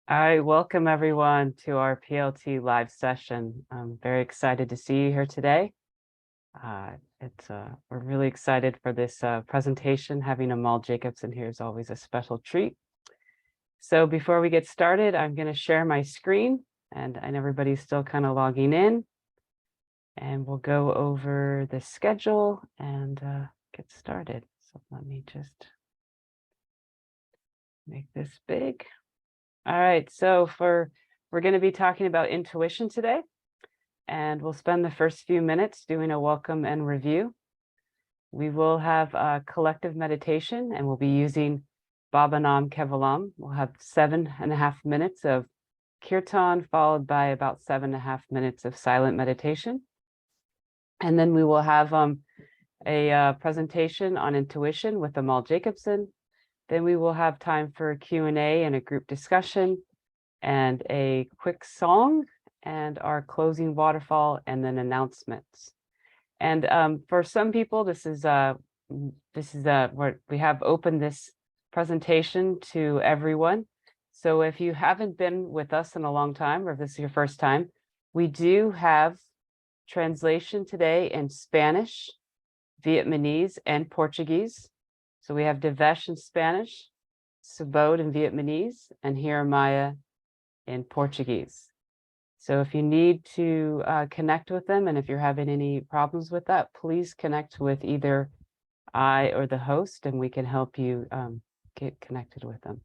I welcome everyone to our PLT live session. I'm very excited to see you here today. We're really excited for this presentation. Having Amal Jacobson here is always a special treat. So before we get started, I'm going to share my screen, and everybody's still kind of logging in. And we'll go over the schedule and get started. So let me just make this big. All right, so we're going to be talking about intuition today, and we'll spend the first few minutes doing a welcome and review. We will have a collective meditation, and we'll be using Bhavanam Kevalam. We'll have 7.5 minutes of kirtan, followed by about 7.5 minutes of silent meditation. And then we will have a presentation on intuition with Amal Jacobson. Then we will have time for a Q&A and a group discussion and a quick song and our closing waterfall and then announcements. And for some people, this is where we have opened this presentation to everyone. So if you haven't been with us in a long time, or if this is your first time, we do have translation today in Spanish, Vietnamese, and Portuguese. So we have Devesh in Spanish, Subodh in Vietnamese, and Hiramaya in Portuguese. So if you need to connect with them, and if you're having any problems with that, please connect with either I or the host, and we can help you get connected with them.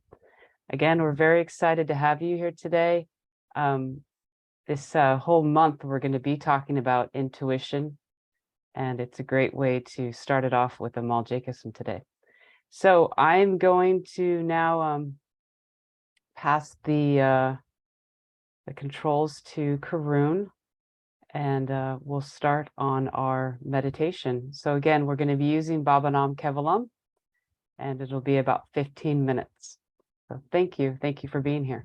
Again, we're very excited to have you here today. This whole month, we're going to be talking about intuition, and it's a great way to start it off with Amal Jacobson today. So I'm going to now pass the controls to Karun, and we'll start on our meditation. So again, we're going to be using Bhavanam Kevalam, and it'll be about 15 minutes. So thank you. Thank you for being here.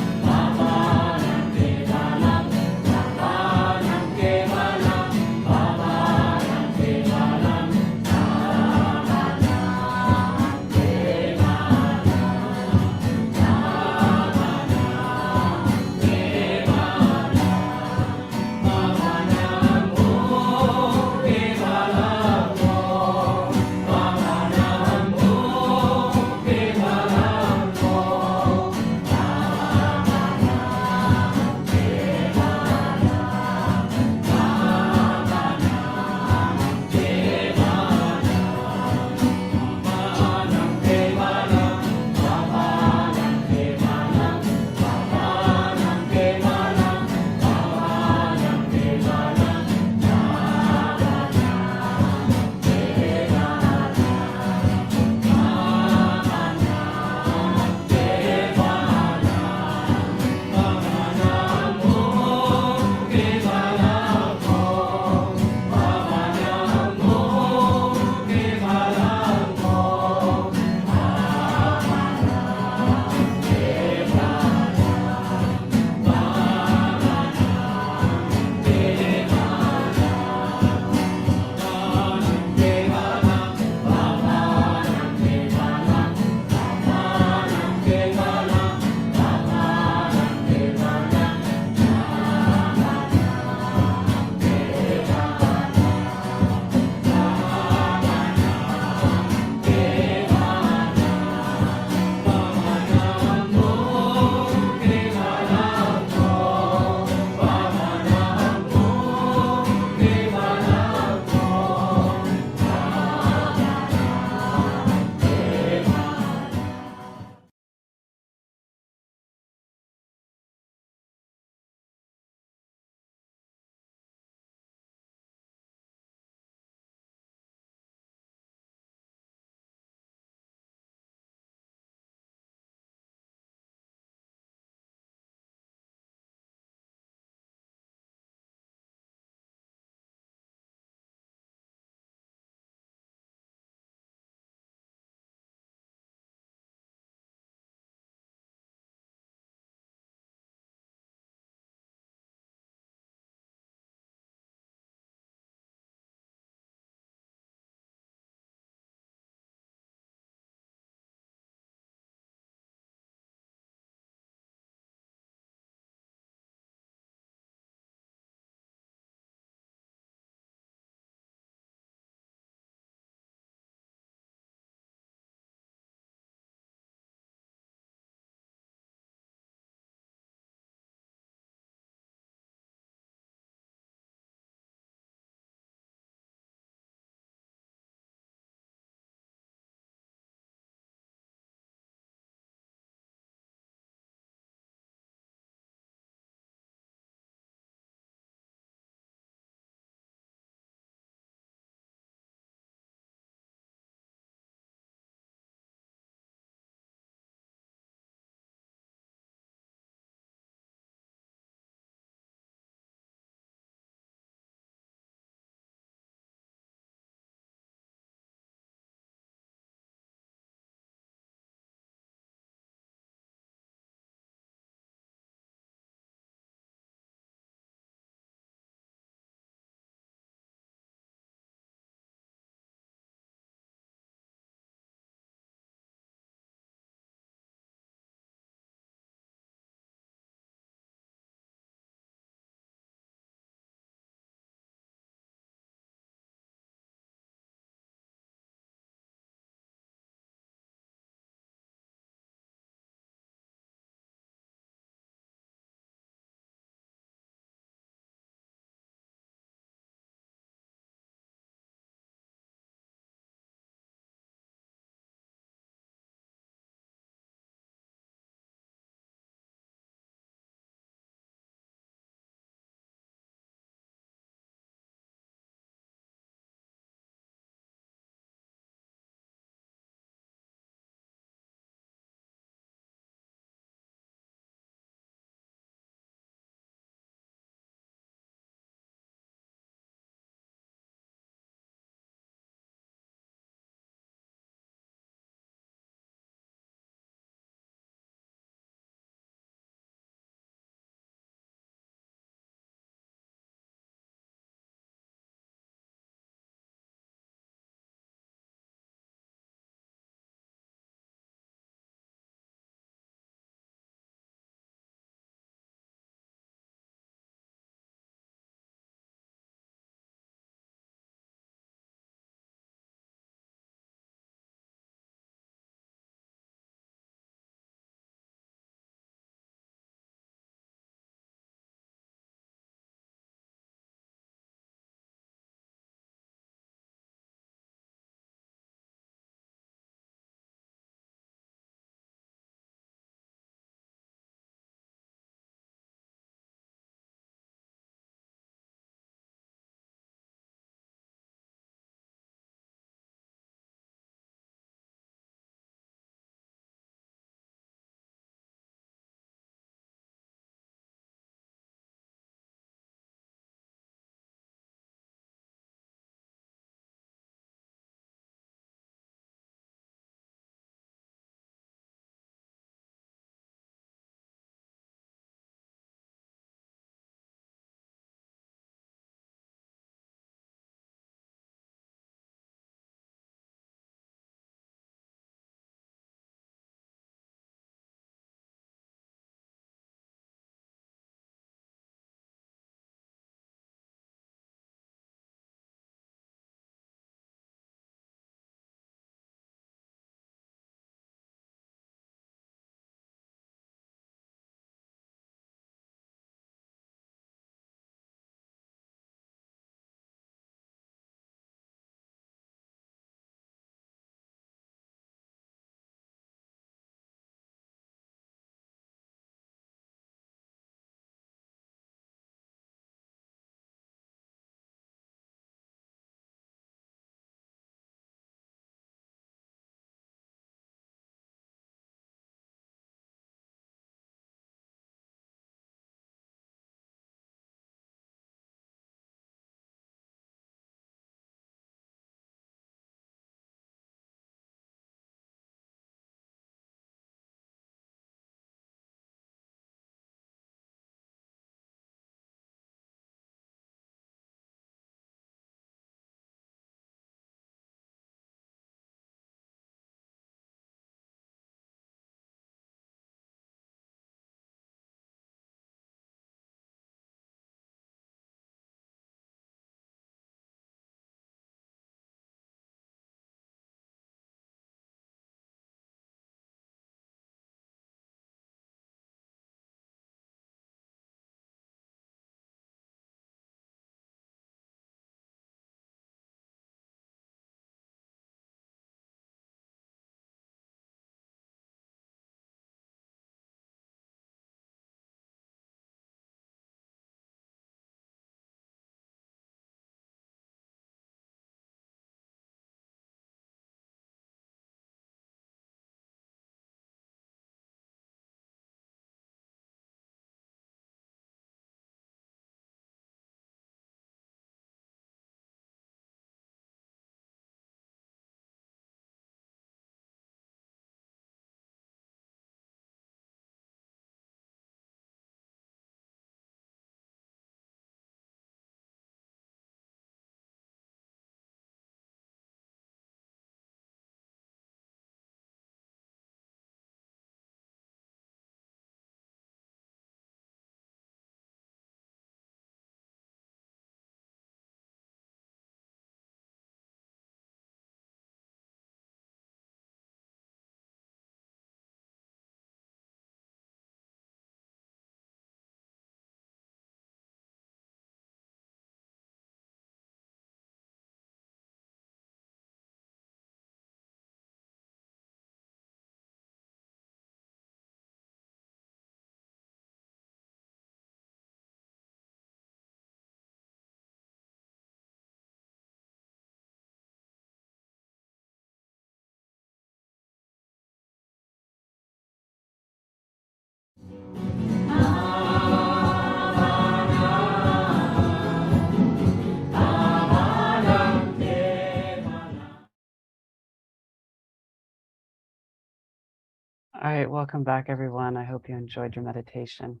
All right, welcome back, everyone. I hope you enjoyed your meditation.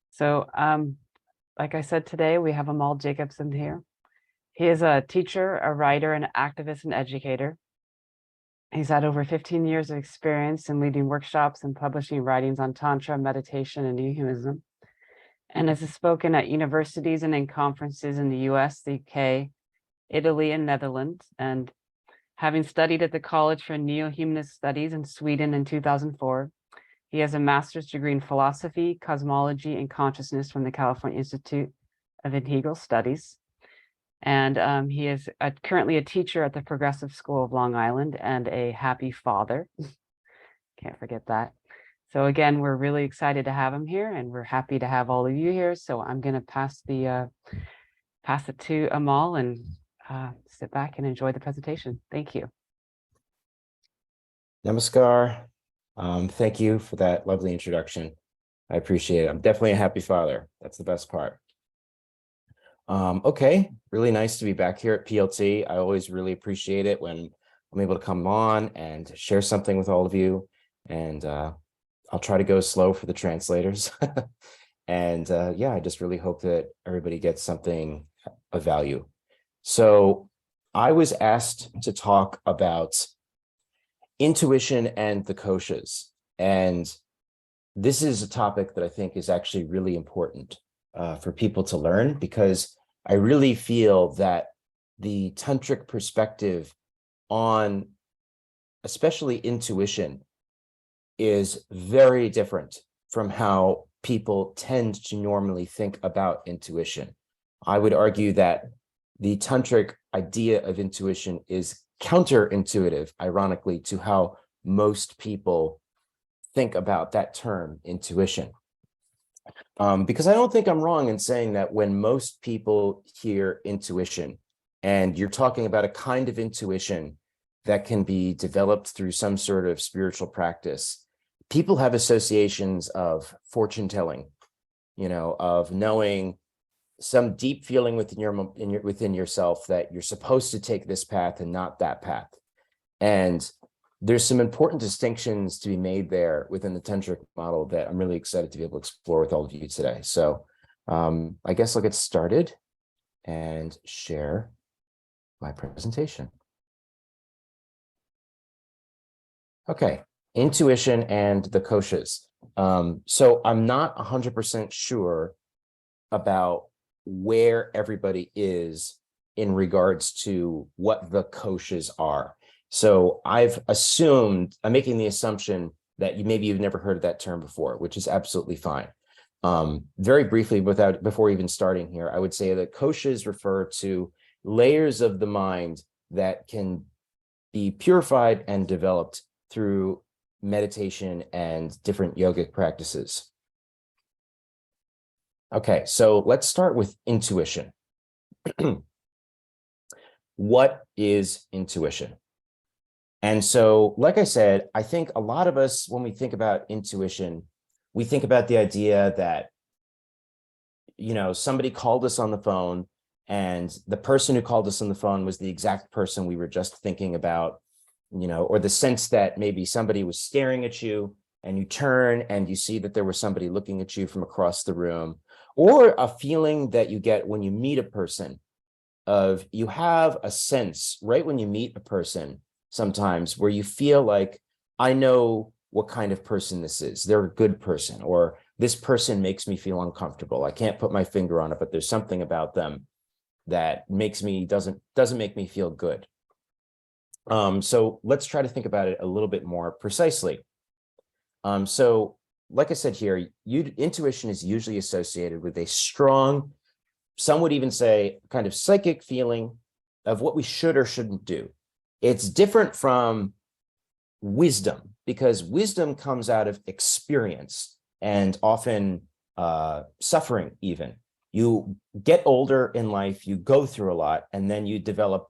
So, like I said, today we have Amal Jacobson here. He is a teacher, a writer, an activist, and educator. He's had over 15 years of experience in leading workshops and publishing writings on Tantra, meditation, and humanism, and has spoken at universities and in conferences in the US, the UK, Italy, and Netherlands. And having studied at the College for Neo-Humanist Studies in Sweden in 2004, he has a master's degree in philosophy, cosmology, and consciousness from the California Institute of Integral Studies. And he is currently a teacher at the Progressive School of Long Island and a happy father. Can't forget that. So again, we're really excited to have him here, and we're happy to have all of you here. So I'm going to pass it to Amal and sit back and enjoy the presentation. Thank you. Namaskar. Thank you for that lovely introduction. I appreciate it. I'm definitely a happy father. That's the best part. Okay, really nice to be back here at PLT. I always really appreciate it when I'm able to come on and share something with all of you. And I'll try to go slow for the translators. And yeah, I just really hope that everybody gets something of value. So I was asked to talk about intuition and the koshas. And this is a topic that I think is actually really important for people to learn, because I really feel that the tantric perspective on especially intuition is very different from how people tend to normally think about intuition. I would argue that the tantric idea of intuition is counterintuitive, ironically, to how most people think about that term, intuition. Because I don't think I'm wrong in saying that when most people hear intuition, and you're talking about a kind of intuition that can be developed through some sort of spiritual practice, people have associations of fortune telling, of knowing some deep feeling within yourself that you're supposed to take this path and not that path. And there's some important distinctions to be made there within the tantric model that I'm really excited to be able to explore with all of you today. So I guess I'll get started and share my presentation. Okay, intuition and the koshas. So I'm not 100% sure about where everybody is in regards to what the koshas are. So I'm making the assumption that maybe you've never heard of that term before, which is absolutely fine. Very briefly, before even starting here, I would say that koshas refer to layers of the mind that can be purified and developed through meditation and different yogic practices. Okay, so let's start with intuition. What is intuition? And so, like I said, I think a lot of us, when we think about intuition, we think about the idea that, somebody called us on the phone, and the person who called us on the phone was the exact person we were just thinking about, or the sense that maybe somebody was staring at you and you turn and you see that there was somebody looking at you from across the room, or a feeling that you get when you meet a person you have a sense right when you meet a person sometimes where you feel like, I know what kind of person this is. They're a good person, or this person makes me feel uncomfortable. I can't put my finger on it, but there's something about them that doesn't make me feel good. So let's try to think about it a little bit more precisely. So like I said here, intuition is usually associated with a strong, some would even say, kind of psychic feeling of what we should or shouldn't do. It's different from wisdom, because wisdom comes out of experience and often suffering even. You get older in life, you go through a lot, and then you develop,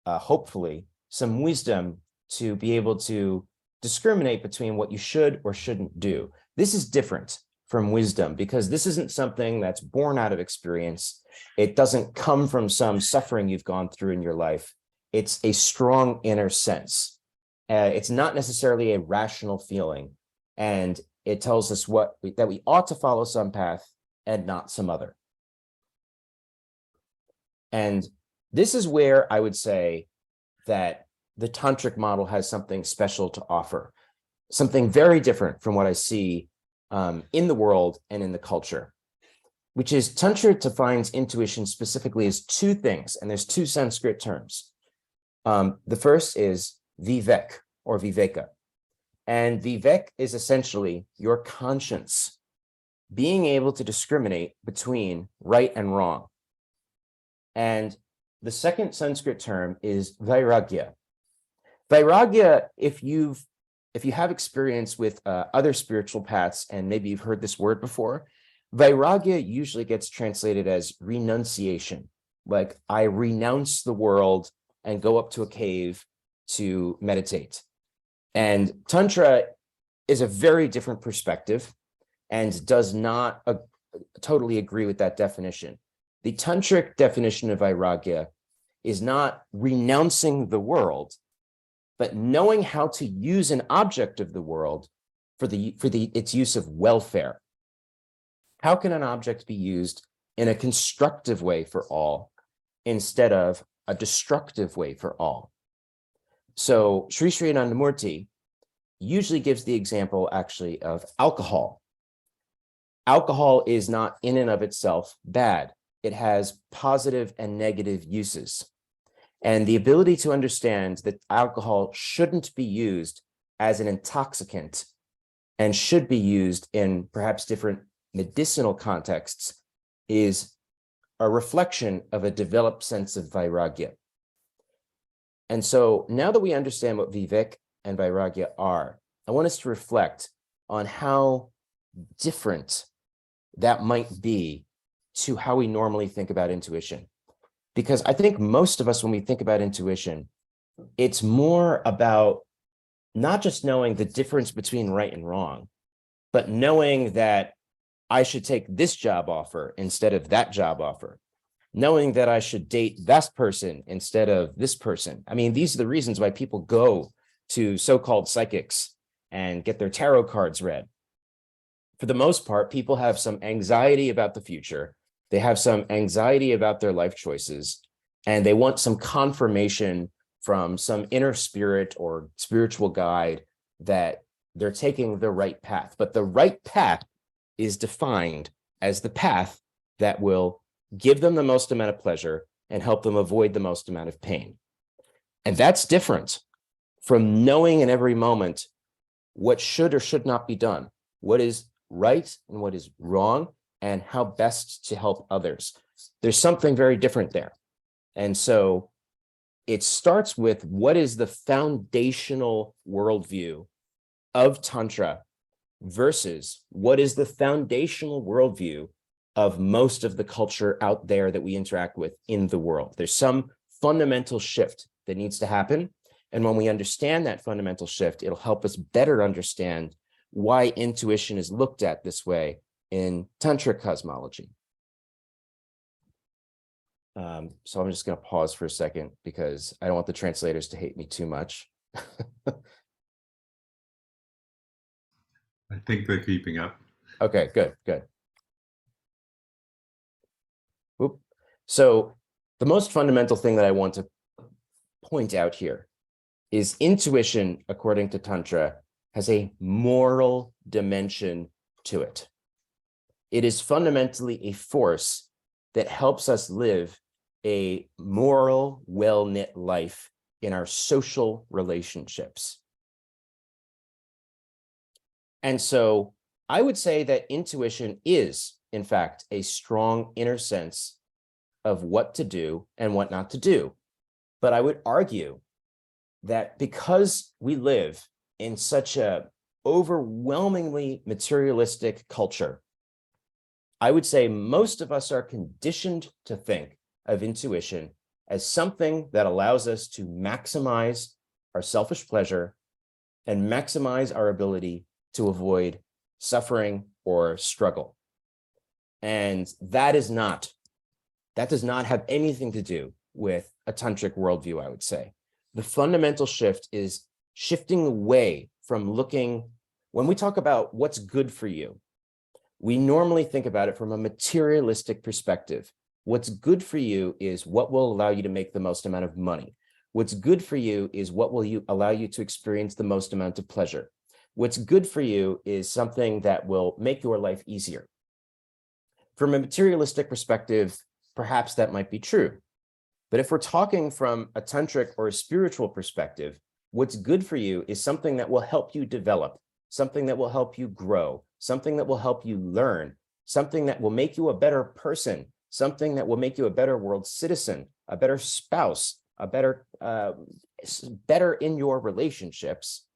hopefully, some wisdom to be able to discriminate between what you should or shouldn't do. This is different from wisdom, because this isn't something that's born out of experience. It doesn't come from some suffering you've gone through in your life. It's a strong inner sense. It's not necessarily a rational feeling. And it tells us that we ought to follow some path and not some other. And this is where I would say that the tantric model has something special to offer, something very different from what I see in the world and in the culture, which is Tantra defines intuition specifically as two things, and there's two Sanskrit terms. The first is vivek or viveka, and vivek is essentially your conscience, being able to discriminate between right and wrong. And the second Sanskrit term is vairagya. Vairagya, if you have experience with other spiritual paths, and maybe you've heard this word before, vairagya usually gets translated as renunciation. Like, I renounce the world and go up to a cave to meditate. And Tantra is a very different perspective and does not totally agree with that definition. The tantric definition of vairagya is not renouncing the world, but knowing how to use an object of the world for its use of welfare. How can an object be used in a constructive way for all instead of a destructive way for all? So Sri Anandamurti usually gives the example actually of alcohol. Alcohol is not in and of itself bad. It has positive and negative uses. And the ability to understand that alcohol shouldn't be used as an intoxicant and should be used in perhaps different medicinal contexts is a reflection of a developed sense of vairagya. And so now that we understand what vivek and vairagya are, I want us to reflect on how different that might be to how we normally think about intuition. Because I think most of us, when we think about intuition, it's more about not just knowing the difference between right and wrong, but knowing that I should take this job offer instead of that job offer, knowing that I should date that person instead of this person. I mean, these are the reasons why people go to so-called psychics and get their tarot cards read. For the most part, people have some anxiety about the future. They have some anxiety about their life choices, and they want some confirmation from some inner spirit or spiritual guide that they're taking the right path. But the right path is defined as the path that will give them the most amount of pleasure and help them avoid the most amount of pain. And that's different from knowing in every moment what should or should not be done, what is right and what is wrong, and how best to help others. There's something very different there. And so it starts with what is the foundational worldview of Tantra versus what is the foundational worldview of most of the culture out there that we interact with in the world. There's some fundamental shift that needs to happen. And when we understand that fundamental shift, it'll help us better understand why intuition is looked at this way in Tantra cosmology. So I'm just going to pause for a second because I don't want the translators to hate me too much. I think they're keeping up. Okay, good, good. Oop. So the most fundamental thing that I want to point out here is intuition, according to Tantra, has a moral dimension to it. It is fundamentally a force that helps us live a moral, well-knit life in our social relationships. And so I would say that intuition is, in fact, a strong inner sense of what to do and what not to do. But I would argue that because we live in such a overwhelmingly materialistic culture, I would say most of us are conditioned to think of intuition as something that allows us to maximize our selfish pleasure and maximize our ability to avoid suffering or struggle. And that does not have anything to do with a tantric worldview, I would say. The fundamental shift is shifting away from looking When we talk about what's good for you, we normally think about it from a materialistic perspective. What's good for you is what will allow you to make the most amount of money. What's good for you is what will allow you to experience the most amount of pleasure. What's good for you is something that will make your life easier. From a materialistic perspective, perhaps that might be true. But if we're talking from a tantric or a spiritual perspective, what's good for you is something that will help you develop, something that will help you grow, something that will help you learn, something that will make you a better person, something that will make you a better world citizen, a better spouse, a better in your relationships,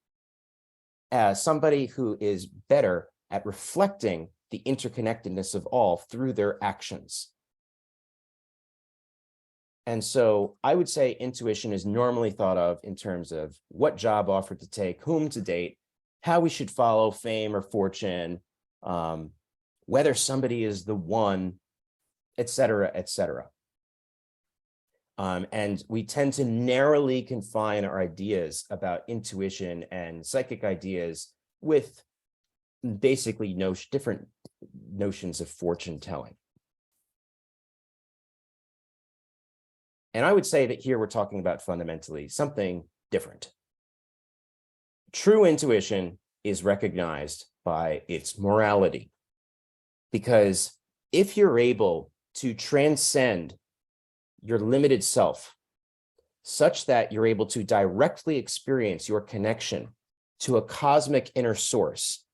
as somebody who is better at reflecting the interconnectedness of all through their actions. And so I would say intuition is normally thought of in terms of what job offer to take, whom to date, how we should follow fame or fortune, whether somebody is the one, et cetera, et cetera. And we tend to narrowly confine our ideas about intuition and psychic ideas with basically different notions of fortune telling. And I would say that here we're talking about fundamentally something different. True intuition is recognized by its morality, because if you're able to transcend your limited self such that you're able to directly experience your connection to a cosmic inner source,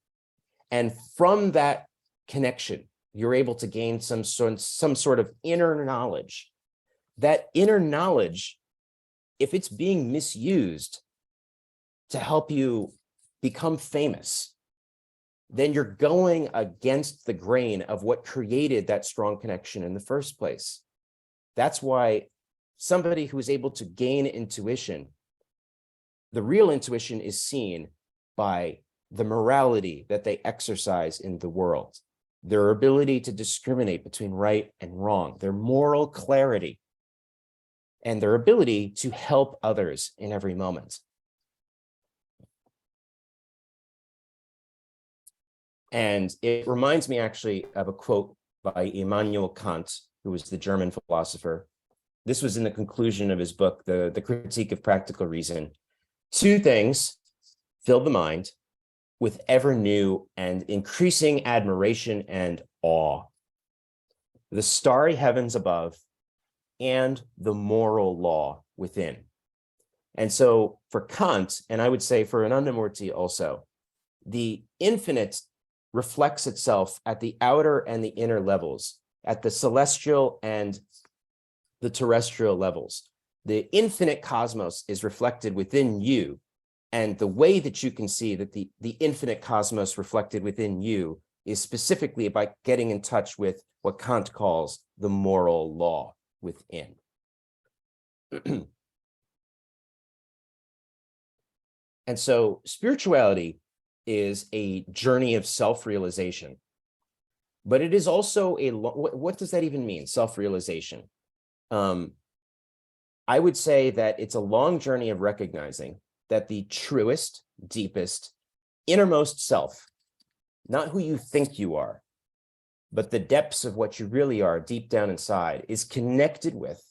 and from that connection, you're able to gain some sort of inner knowledge. That inner knowledge, if it's being misused to help you become famous, then you're going against the grain of what created that strong connection in the first place. That's why somebody who is able to gain intuition, the real intuition is seen by the morality that they exercise in the world, their ability to discriminate between right and wrong, their moral clarity, and their ability to help others in every moment. And it reminds me actually of a quote by Immanuel Kant, who was the German philosopher. This was in the conclusion of his book, The Critique of Practical Reason. Two things fill the mind with ever new and increasing admiration and awe: the starry heavens above and the moral law within. And so for Kant, and I would say for Anandamurti also, the infinite reflects itself at the outer and the inner levels, at the celestial and the terrestrial levels. The infinite cosmos is reflected within you, and the way that you can see that the infinite cosmos reflected within you is specifically by getting in touch with what Kant calls the moral law within. And so spirituality is a journey of self-realization, but it is also what does that even mean, self-realization? I would say that it's a long journey of recognizing that the truest, deepest, innermost self, not who you think you are, but the depths of what you really are deep down inside, is connected with,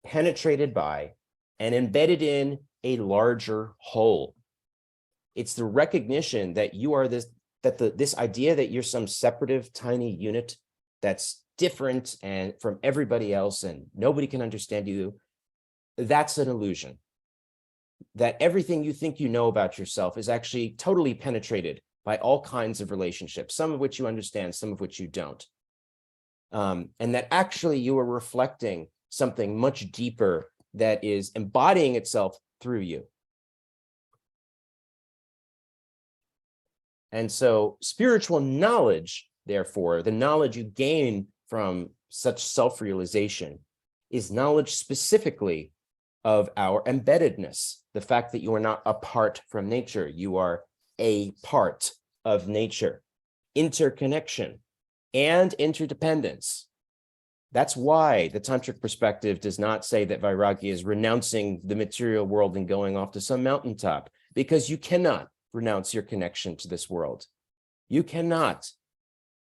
penetrated by, and embedded in a larger whole. It's the recognition that you are this idea that you're some separative tiny unit that's different and from everybody else and nobody can understand you. That's an illusion. That everything you think you know about yourself is actually totally penetrated by all kinds of relationships, some of which you understand, some of which you don't. And that actually you are reflecting something much deeper that is embodying itself through you. And so spiritual knowledge, therefore, the knowledge you gain from such self-realization, is knowledge specifically of our embeddedness, the fact that you are not apart from nature, you are a part of nature, interconnection and interdependence. That's why the tantric perspective does not say that vairagya is renouncing the material world and going off to some mountaintop, because you cannot. renounce your connection to this world. You cannot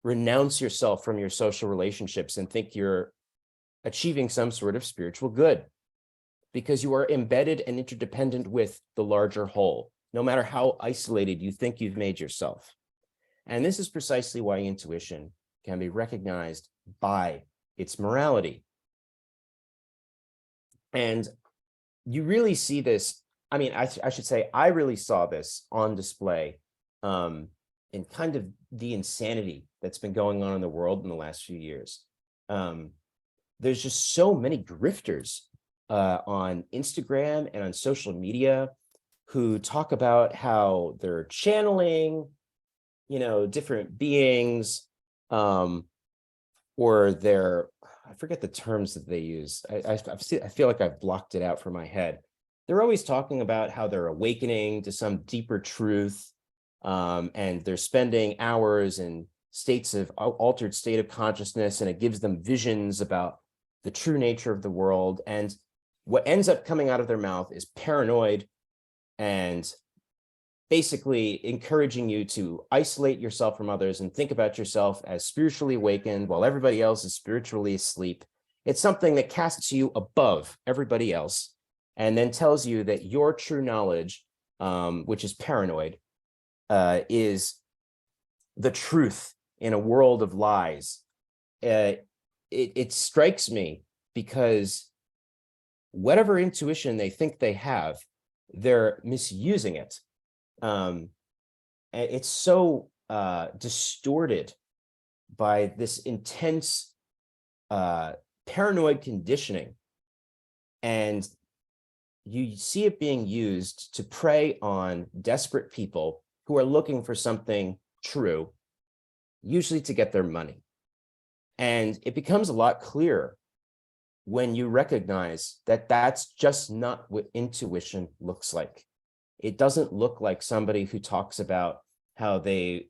renounce yourself from your social relationships and think you're achieving some sort of spiritual good, because you are embedded and interdependent with the larger whole, no matter how isolated you think you've made yourself. And this is precisely why intuition can be recognized by its morality. And you really see this, I mean, I should say, I really saw this on display in kind of the insanity that's been going on in the world in the last few years. There's just so many grifters on Instagram and on social media who talk about how they're channeling, different beings, or they're, I forget the terms that they use. I feel like I've blocked it out from my head. They're always talking about how they're awakening to some deeper truth, and they're spending hours in states of altered state of consciousness, and it gives them visions about the true nature of the world. And what ends up coming out of their mouth is paranoid and basically encouraging you to isolate yourself from others and think about yourself as spiritually awakened while everybody else is spiritually asleep. It's something that casts you above everybody else and then tells you that your true knowledge, which is paranoid, is the truth in a world of lies. It strikes me because whatever intuition they think they have, they're misusing it. It's so distorted by this intense paranoid conditioning, and you see it being used to prey on desperate people who are looking for something true, usually to get their money. And it becomes a lot clearer when you recognize that that's just not what intuition looks like. It doesn't look like somebody who talks about how they,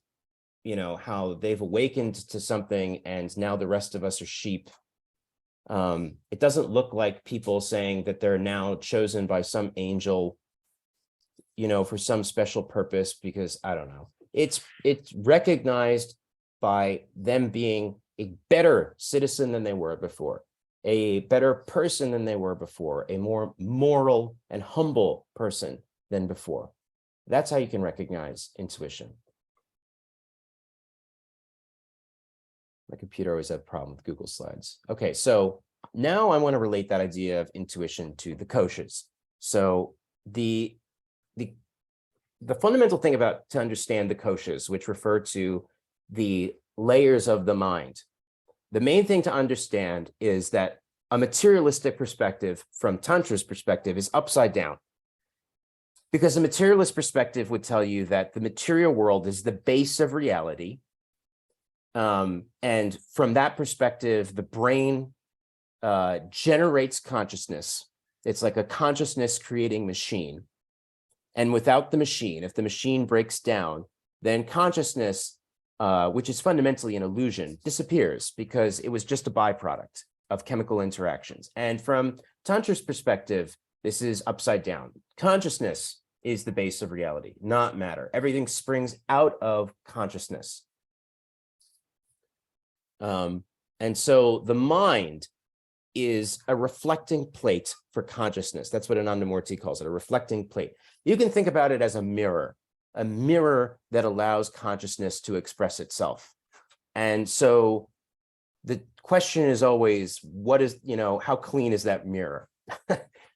how they've awakened to something and now the rest of us are sheep. It doesn't look like people saying that they're now chosen by some angel, for some special purpose, because I don't know. It's recognized by them being a better citizen than they were before, a better person than they were before, a more moral and humble person than before. That's how you can recognize intuition. My computer always had a problem with Google Slides. Okay, so now I want to relate that idea of intuition to the koshas. So the fundamental thing to understand the koshas, which refer to the layers of the mind, the main thing to understand is that a materialistic perspective from Tantra's perspective is upside down. Because the materialist perspective would tell you that the material world is the base of reality. And from that perspective, the brain generates consciousness. It's like a consciousness creating machine. And without the machine, if the machine breaks down, then consciousness, which is fundamentally an illusion, disappears because it was just a byproduct of chemical interactions. And from Tantra's perspective, this is upside down. Consciousness is the base of reality, not matter. Everything springs out of consciousness. And so the mind is a reflecting plate for consciousness. That's what Anandamurti calls it, a reflecting plate. You can think about it as a mirror that allows consciousness to express itself. And so the question is always, how clean is that mirror?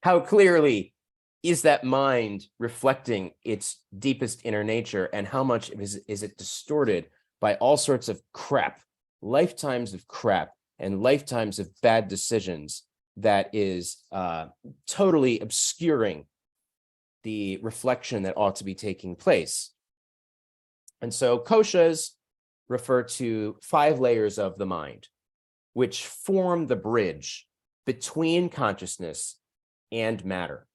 How clearly is that mind reflecting its deepest inner nature, and how much is it distorted by all sorts of crap, lifetimes of crap, and lifetimes of bad decisions that is totally obscuring the reflection that ought to be taking place. And so koshas refer to 5 layers of the mind, which form the bridge between consciousness and matter.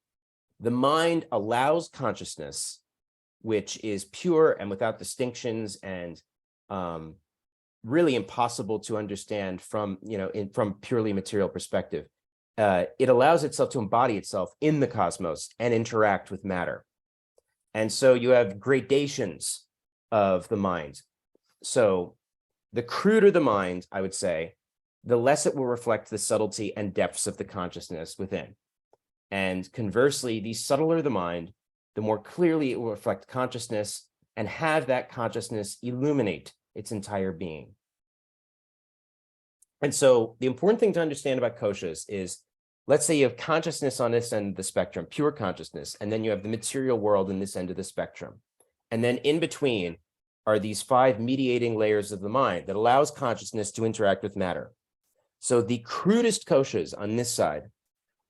The mind allows consciousness, which is pure and without distinctions and really impossible to understand from purely material perspective. It allows itself to embody itself in the cosmos and interact with matter. And so you have gradations of the mind. So the cruder the mind, I would say, the less it will reflect the subtlety and depths of the consciousness within. And conversely, the subtler the mind, the more clearly it will reflect consciousness and have that consciousness illuminate its entire being. And so the important thing to understand about koshas is, let's say you have consciousness on this end of the spectrum, pure consciousness, and then you have the material world in this end of the spectrum. And then in between are these 5 mediating layers of the mind that allows consciousness to interact with matter. So the crudest koshas on this side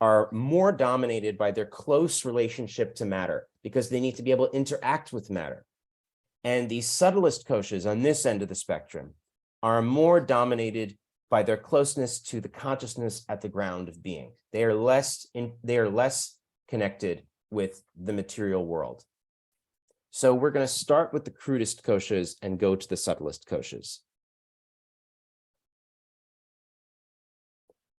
are more dominated by their close relationship to matter because they need to be able to interact with matter. And the subtlest koshas on this end of the spectrum are more dominated by their closeness to the consciousness at the ground of being. They are less connected with the material world. So we're going to start with the crudest koshas and go to the subtlest koshas.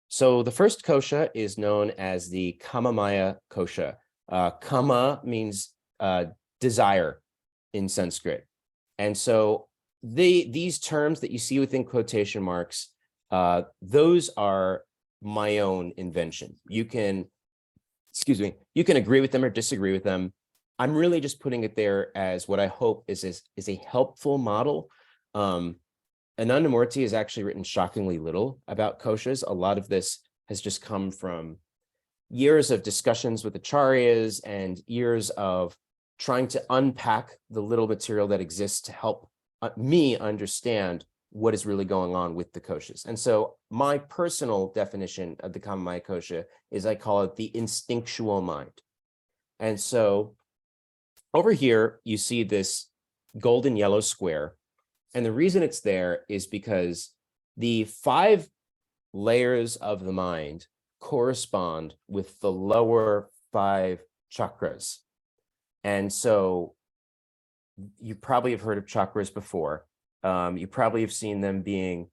So the first kosha is known as the Kamamaya kosha. Kama means desire in Sanskrit. And so these terms that you see within quotation marks, those are my own invention. You can agree with them or disagree with them. I'm really just putting it there as what I hope is a helpful model. Anandamurti has actually written shockingly little about koshas. A lot of this has just come from years of discussions with acharyas and years of trying to unpack the little material that exists to help me understand what is really going on with the koshas. And so my personal definition of the Kamamaya kosha is I call it the instinctual mind. And so over here, you see this golden yellow square. And the reason it's there is because the 5 layers of the mind correspond with the lower 5 chakras. And so you probably have heard of chakras before. You probably have seen them being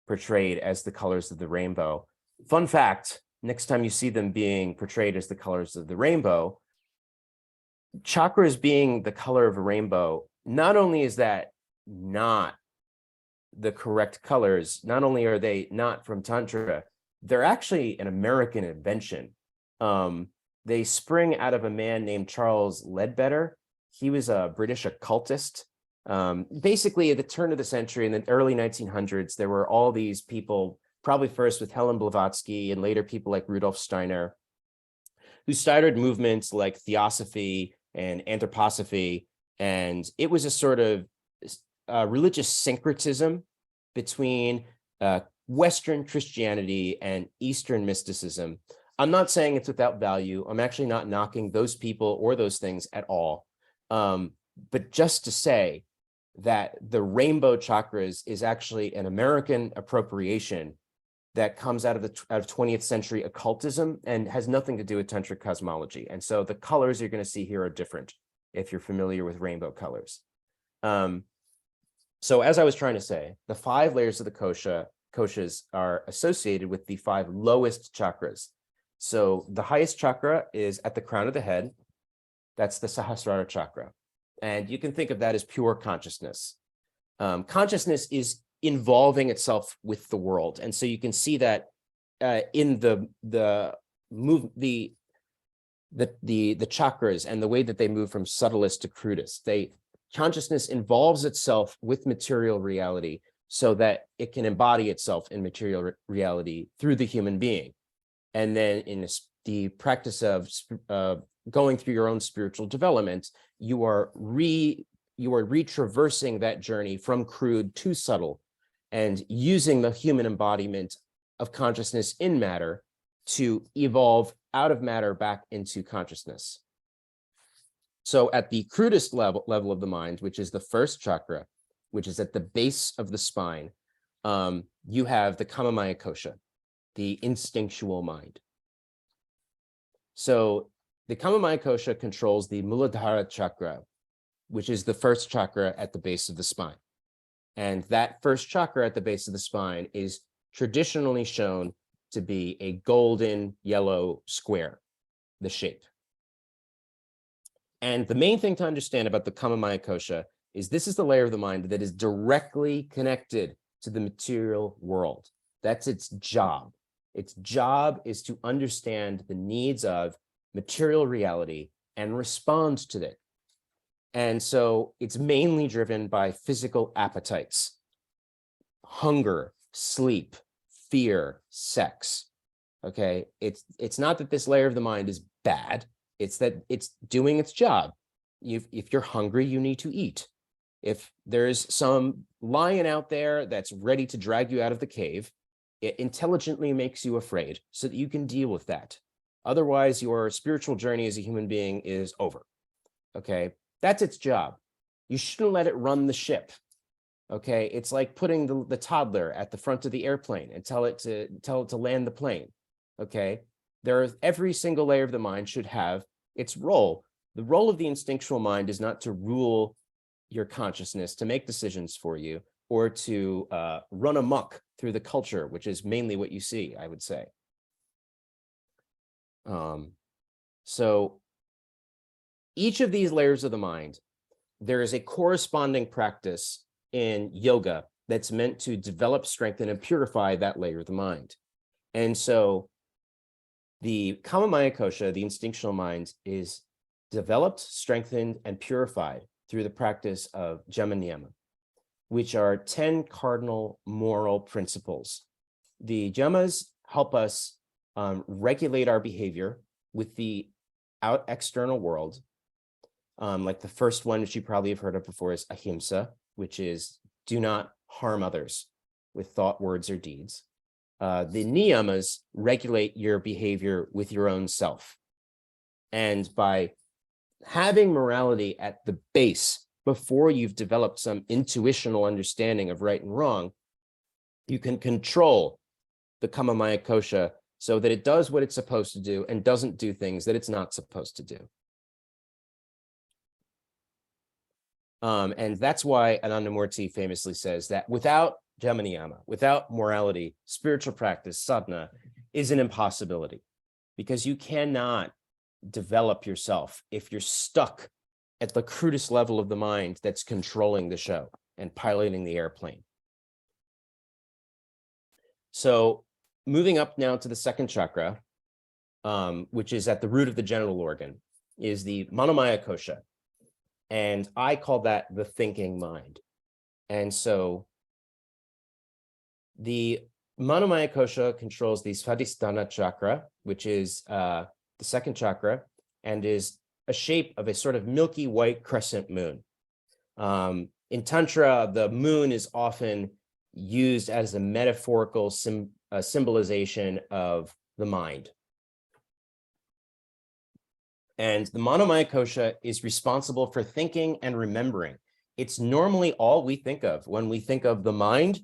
portrayed as the colors of the rainbow. Fun fact, next time you see them being portrayed as the colors of the rainbow, chakras being the color of a rainbow, not only is that not the correct colors, not only are they not from Tantra, they're actually an American invention. They spring out of a man named Charles Ledbetter. He was a British occultist. Basically, at the turn of the century, in the early 1900s, there were all these people, probably first with Helen Blavatsky and later people like Rudolf Steiner, who started movements like Theosophy and Anthroposophy. And it was a sort of religious syncretism between Western Christianity and Eastern mysticism. I'm not saying it's without value. I'm actually not knocking those people or those things at all. But just to say that the rainbow chakras is actually an American appropriation that comes out of 20th century occultism and has nothing to do with tantric cosmology. And so the colors you're going to see here are different if you're familiar with rainbow colors. So as I was trying to say, the 5 layers of the koshas are associated with the 5 lowest chakras. So the highest chakra is at the crown of the head. That's the Sahasrara chakra. And you can think of that as pure consciousness. Consciousness is involving itself with the world. And so you can see that in the chakras and the way that they move from subtlest to crudest. Consciousness involves itself with material reality so that it can embody itself in material reality through the human being. And then in the practice of going through your own spiritual development, you are retraversing that journey from crude to subtle and using the human embodiment of consciousness in matter to evolve out of matter back into consciousness. So at the crudest level of the mind, which is the first chakra, which is at the base of the spine, you have the Kamamaya kosha, the instinctual mind. So the Kamamaya kosha controls the Muladhara chakra, which is the first chakra at the base of the spine. And that first chakra at the base of the spine is traditionally shown to be a golden yellow square, the shape. And the main thing to understand about the Kamamaya Kosha is this is the layer of the mind that is directly connected to the material world. That's its job. Its job is to understand the needs of material reality and respond to it. And so it's mainly driven by physical appetites, hunger, sleep, fear, sex. Okay, it's not that this layer of the mind is bad. It's that it's doing its job. If you're hungry, you need to eat. If there's some lion out there that's ready to drag you out of the cave, it intelligently makes you afraid so that you can deal with that. Otherwise, your spiritual journey as a human being is over. Okay, that's its job. You shouldn't let it run the ship. Okay, it's like putting the toddler at the front of the airplane and tell it to land the plane. Okay, every single layer of the mind should have its role. The role of the instinctual mind is not to rule your consciousness, to make decisions for you, or to run amok through the culture, which is mainly what you see, I would say. So each of these layers of the mind, there is a corresponding practice in yoga that's meant to develop, strengthen, and purify that layer of the mind. And so the Kamamaya Kosha, the instinctual mind, is developed, strengthened, and purified through the practice of Jama Niyama, which are 10 cardinal moral principles. The Jamas help us regulate our behavior with the external world. Like the first one, which you probably have heard of before, is ahimsa, which is do not harm others with thought, words, or deeds. The niyamas regulate your behavior with your own self. And by having morality at the base before you've developed some intuitional understanding of right and wrong, you can control the Kamamaya Kosha so that it does what it's supposed to do and doesn't do things that it's not supposed to do. And that's why Anandamurti famously says that without Jama Niyama, without morality, spiritual practice, sadhana, is an impossibility, because you cannot develop yourself if you're stuck at the crudest level of the mind that's controlling the show and piloting the airplane. So moving up now to the second chakra, which is at the root of the genital organ, is the Manomaya Kosha. And I call that the thinking mind. And so the Manomaya Kosha controls the Svadhisthana chakra, which is the second chakra, and is a shape of a sort of milky white crescent moon. In Tantra, the moon is often used as a metaphorical symbolization of the mind. And the Manomaya Kosha is responsible for thinking and remembering. It's normally all we think of. When we think of the mind,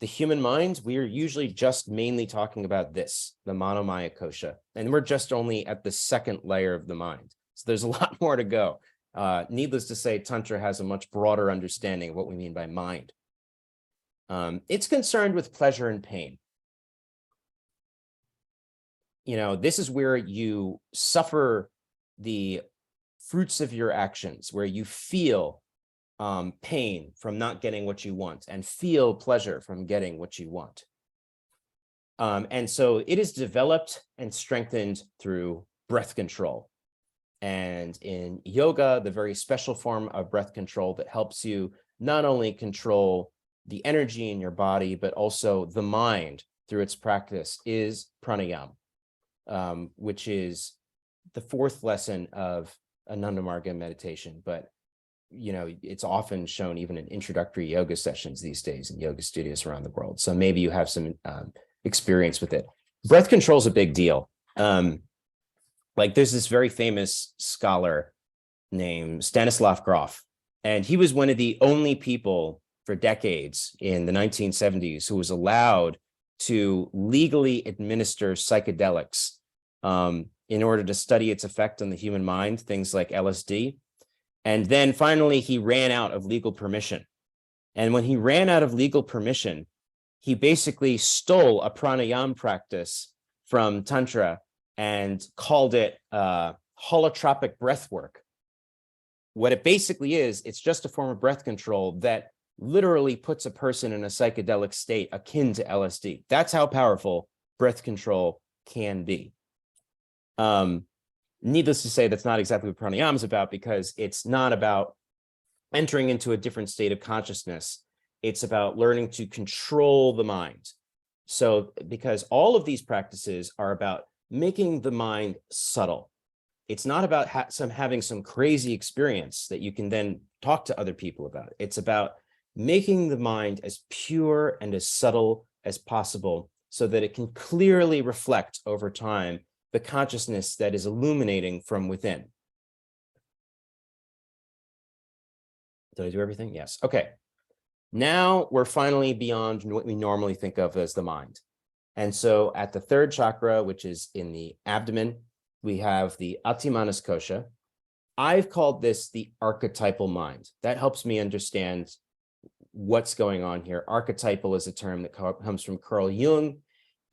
the human mind, we are usually just mainly talking about this, the Manomaya Kosha. And we're just only at the second layer of the mind. So there's a lot more to go. Needless to say, Tantra has a much broader understanding of what we mean by mind. It's concerned with pleasure and pain. You know, this is where you suffer the fruits of your actions, where you feel pain from not getting what you want and feel pleasure from getting what you want. And so it is developed and strengthened through breath control. And in yoga, the very special form of breath control that helps you not only control the energy in your body, but also the mind through its practice is pranayama, which is the fourth lesson of anandamarga meditation. But you know, it's often shown even in introductory yoga sessions these days in yoga studios around the world. So maybe you have some experience with it. Breath control is a big deal. Like there's this very famous scholar named Stanislav Grof, and he was one of the only people for decades in the 1970s who was allowed to legally administer psychedelics in order to study its effect on the human mind, things like LSD. And then finally, he ran out of legal permission. And when he ran out of legal permission, he basically stole a pranayama practice from Tantra and called it holotropic breath work, what it basically is, it's just a form of breath control that literally puts a person in a psychedelic state akin to LSD. That's how powerful breath control can be. Needless to say, that's not exactly what pranayama is about, because it's not about entering into a different state of consciousness. It's about learning to control the mind. So, because all of these practices are about making the mind subtle. It's not about having some crazy experience that you can then talk to other people about. It's about making the mind as pure and as subtle as possible so that it can clearly reflect over time the consciousness that is illuminating from within. Did I do everything? Yes. Okay. Now we're finally beyond what we normally think of as the mind. And so at the third chakra, which is in the abdomen, we have the Atimanas Kosha. I've called this the archetypal mind. That helps me understand what's going on here. Archetypal is a term that comes from Carl Jung,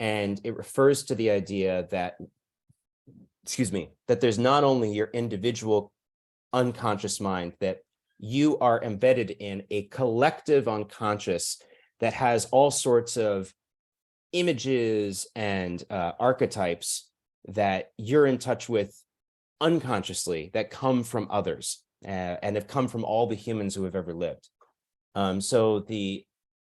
and it refers to the idea that, that there's not only your individual unconscious mind, that you are embedded in a collective unconscious that has all sorts of images and archetypes that you're in touch with unconsciously that come from others and have come from all the humans who have ever lived. So the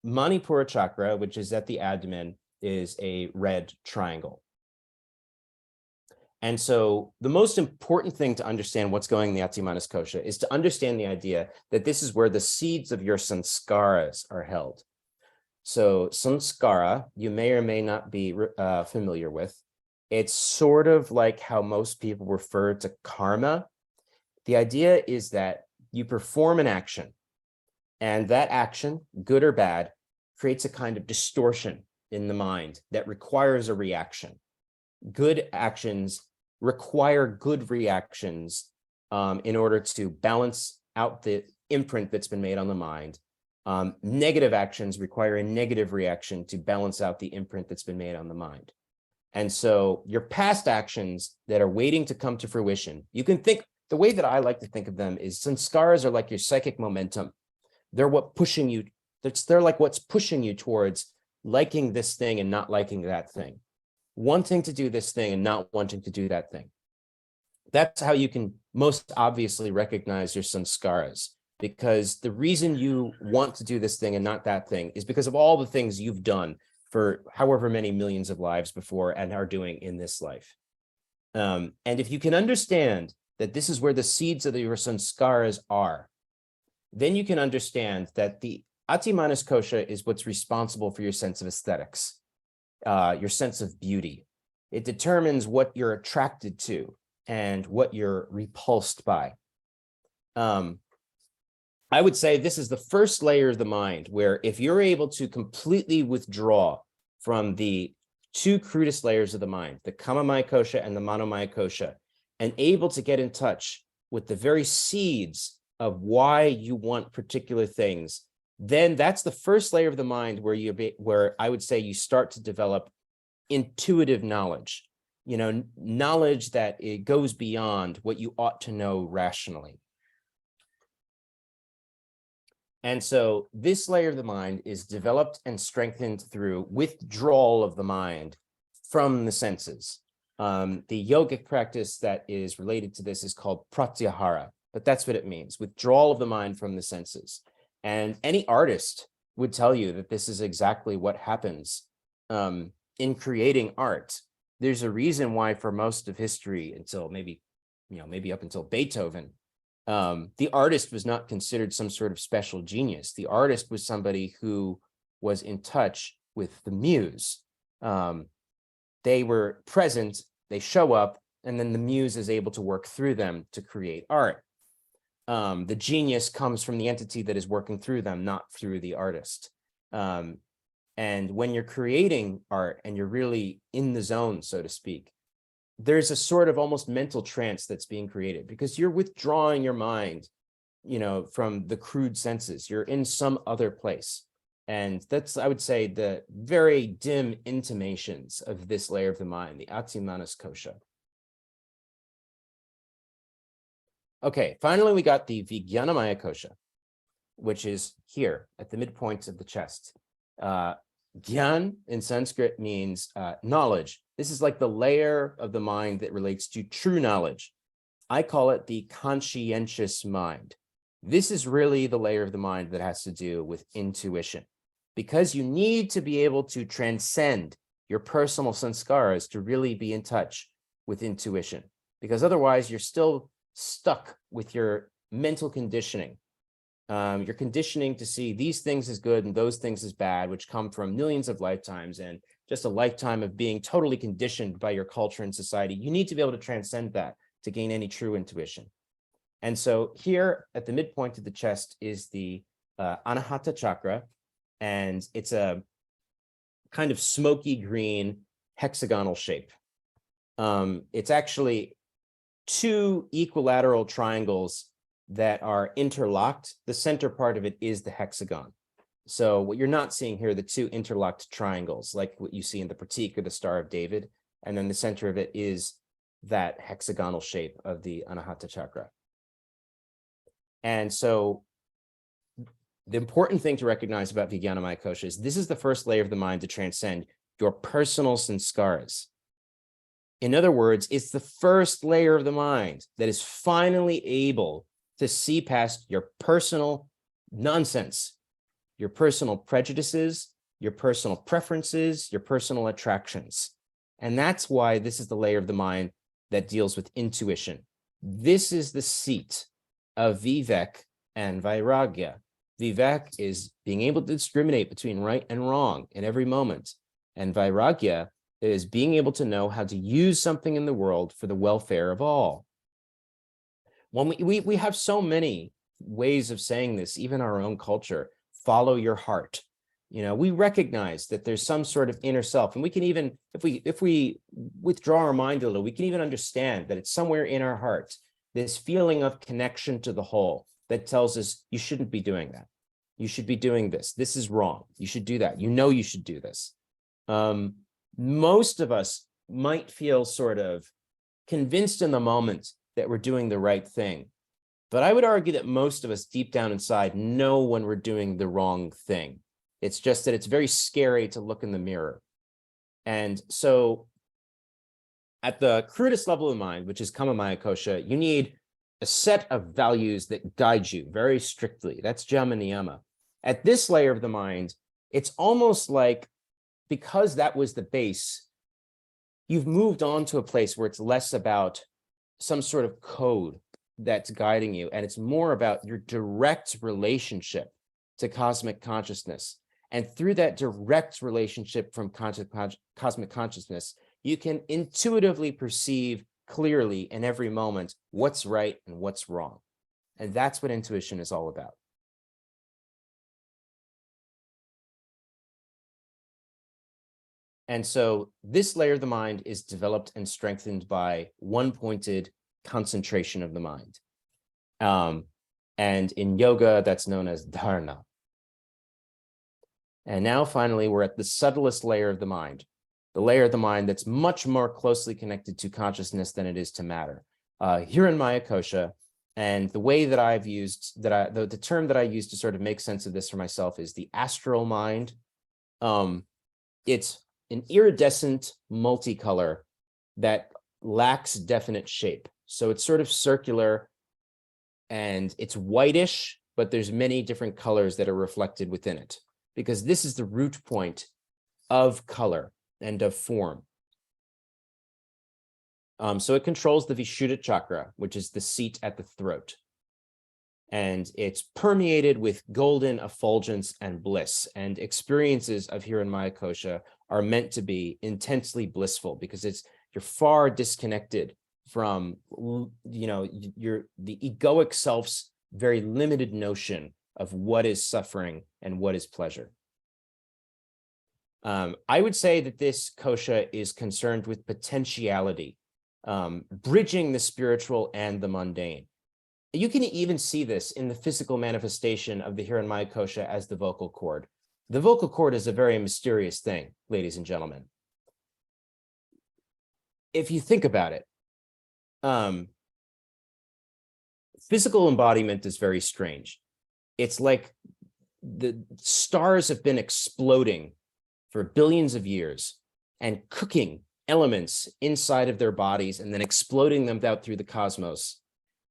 Manipura chakra, which is at the abdomen, is a red triangle. And so the most important thing to understand what's going in the Atimanas Kosha is to understand the idea that this is where the seeds of your sanskaras are held. So sanskara, you may or may not be familiar with. It's sort of like how most people refer to karma. The idea is that you perform an action, and that action, good or bad, creates a kind of distortion in the mind that requires a reaction. Good actions require good reactions in order to balance out the imprint that's been made on the mind. Negative actions require a negative reaction to balance out the imprint that's been made on the mind. And so your past actions that are waiting to come to fruition, you can think, the way that I like to think of them is sanskaras are like your psychic momentum. They're what pushing you, they're like what's pushing you towards liking this thing and not liking that thing. Wanting to do this thing and not wanting to do that thing. That's how you can most obviously recognize your sanskaras, because the reason you want to do this thing and not that thing is because of all the things you've done for however many millions of lives before and are doing in this life. And if you can understand that this is where the seeds of your sanskaras are, then you can understand that the Atimanas Kosha is what's responsible for your sense of aesthetics, your sense of beauty. It determines what you're attracted to and what you're repulsed by. I would say this is the first layer of the mind where if you're able to completely withdraw from the two crudest layers of the mind, the Kamamaya Kosha and the Manomaya Kosha, and able to get in touch with the very seeds of why you want particular things, then that's the first layer of the mind where I would say you start to develop intuitive knowledge, knowledge that it goes beyond what you ought to know rationally. And so this layer of the mind is developed and strengthened through withdrawal of the mind from the senses. The yogic practice that is related to this is called pratyahara, but that's what it means, withdrawal of the mind from the senses. And any artist would tell you that this is exactly what happens in creating art. There's a reason why for most of history, until maybe up until Beethoven, the artist was not considered some sort of special genius. The artist was somebody who was in touch with the muse. They were present, they show up, and then the muse is able to work through them to create art. The genius comes from the entity that is working through them, not through the artist. And when you're creating art and you're really in the zone, so to speak, there's a sort of almost mental trance that's being created because you're withdrawing your mind, from the crude senses. You're in some other place. And that's, I would say, the very dim intimations of this layer of the mind, the Atimanas Kosha. Okay, finally, we got the Vijnanamaya kosha, which is here at the midpoint of the chest. Gyan in Sanskrit means knowledge. This is like the layer of the mind that relates to true knowledge. I call it the conscientious mind. This is really the layer of the mind that has to do with intuition, because you need to be able to transcend your personal sanskaras to really be in touch with intuition, because otherwise you're still stuck with your mental conditioning. You're conditioning to see these things as good and those things as bad, which come from millions of lifetimes and just a lifetime of being totally conditioned by your culture and society. You need to be able to transcend that to gain any true intuition. And so here at the midpoint of the chest is the Anahata chakra, and it's a kind of smoky green hexagonal shape. It's actually two equilateral triangles that are interlocked. The center part of it is the hexagon. So what you're not seeing here are the two interlocked triangles, like what you see in the Pratik or the Star of David. And then the center of it is that hexagonal shape of the Anahata chakra. And so the important thing to recognize about Vijnanamaya kosha is this is the first layer of the mind to transcend your personal sanskaras. In other words, it's the first layer of the mind that is finally able to see past your personal nonsense, your personal prejudices, your personal preferences, your personal attractions. And that's why this is the layer of the mind that deals with intuition. This is the seat of Vivek and Vairagya. Vivek is being able to discriminate between right and wrong in every moment. And Vairagya is being able to know how to use something in the world for the welfare of all. When we have so many ways of saying this, even our own culture, follow your heart. You know, we recognize that there's some sort of inner self, and we can even, if we withdraw our mind a little, we can even understand that it's somewhere in our heart, this feeling of connection to the whole that tells us you shouldn't be doing that. You should be doing this. This is wrong. You should do that. You know you should do this. Most of us might feel sort of convinced in the moment that we're doing the right thing. But I would argue that most of us deep down inside know when we're doing the wrong thing. It's just that it's very scary to look in the mirror. And so at the crudest level of mind, which is Kamamaya kosha, you need a set of values that guide you very strictly. That's Jama Niyama. At this layer of the mind, it's almost like, because that was the base, you've moved on to a place where it's less about some sort of code that's guiding you, and it's more about your direct relationship to cosmic consciousness. And through that direct relationship from cosmic consciousness, you can intuitively perceive clearly in every moment what's right and what's wrong. And that's what intuition is all about. And so this layer of the mind is developed and strengthened by one-pointed concentration of the mind. And in yoga, that's known as dharana. And now finally, we're at the subtlest layer of the mind, the layer of the mind that's much more closely connected to consciousness than it is to matter. Hiranmaya kosha, and the way that I've used, the term that I use to sort of make sense of this for myself is the astral mind. It's an iridescent multicolor that lacks definite shape. So it's sort of circular and it's whitish, but there's many different colors that are reflected within it, because this is the root point of color and of form. So it controls the Vishuddha chakra, which is the seat at the throat. And it's permeated with golden effulgence and bliss. And experiences of Hiranmaya kosha are meant to be intensely blissful, because you're far disconnected from, you know, the egoic self's very limited notion of what is suffering and what is pleasure. I would say that this kosha is concerned with potentiality, bridging the spiritual and the mundane. You can even see this in the physical manifestation of the Hiranmaya kosha as the vocal cord. The vocal cord is a very mysterious thing, ladies and gentlemen. If you think about it, physical embodiment is very strange. It's like the stars have been exploding for billions of years and cooking elements inside of their bodies and then exploding them out through the cosmos.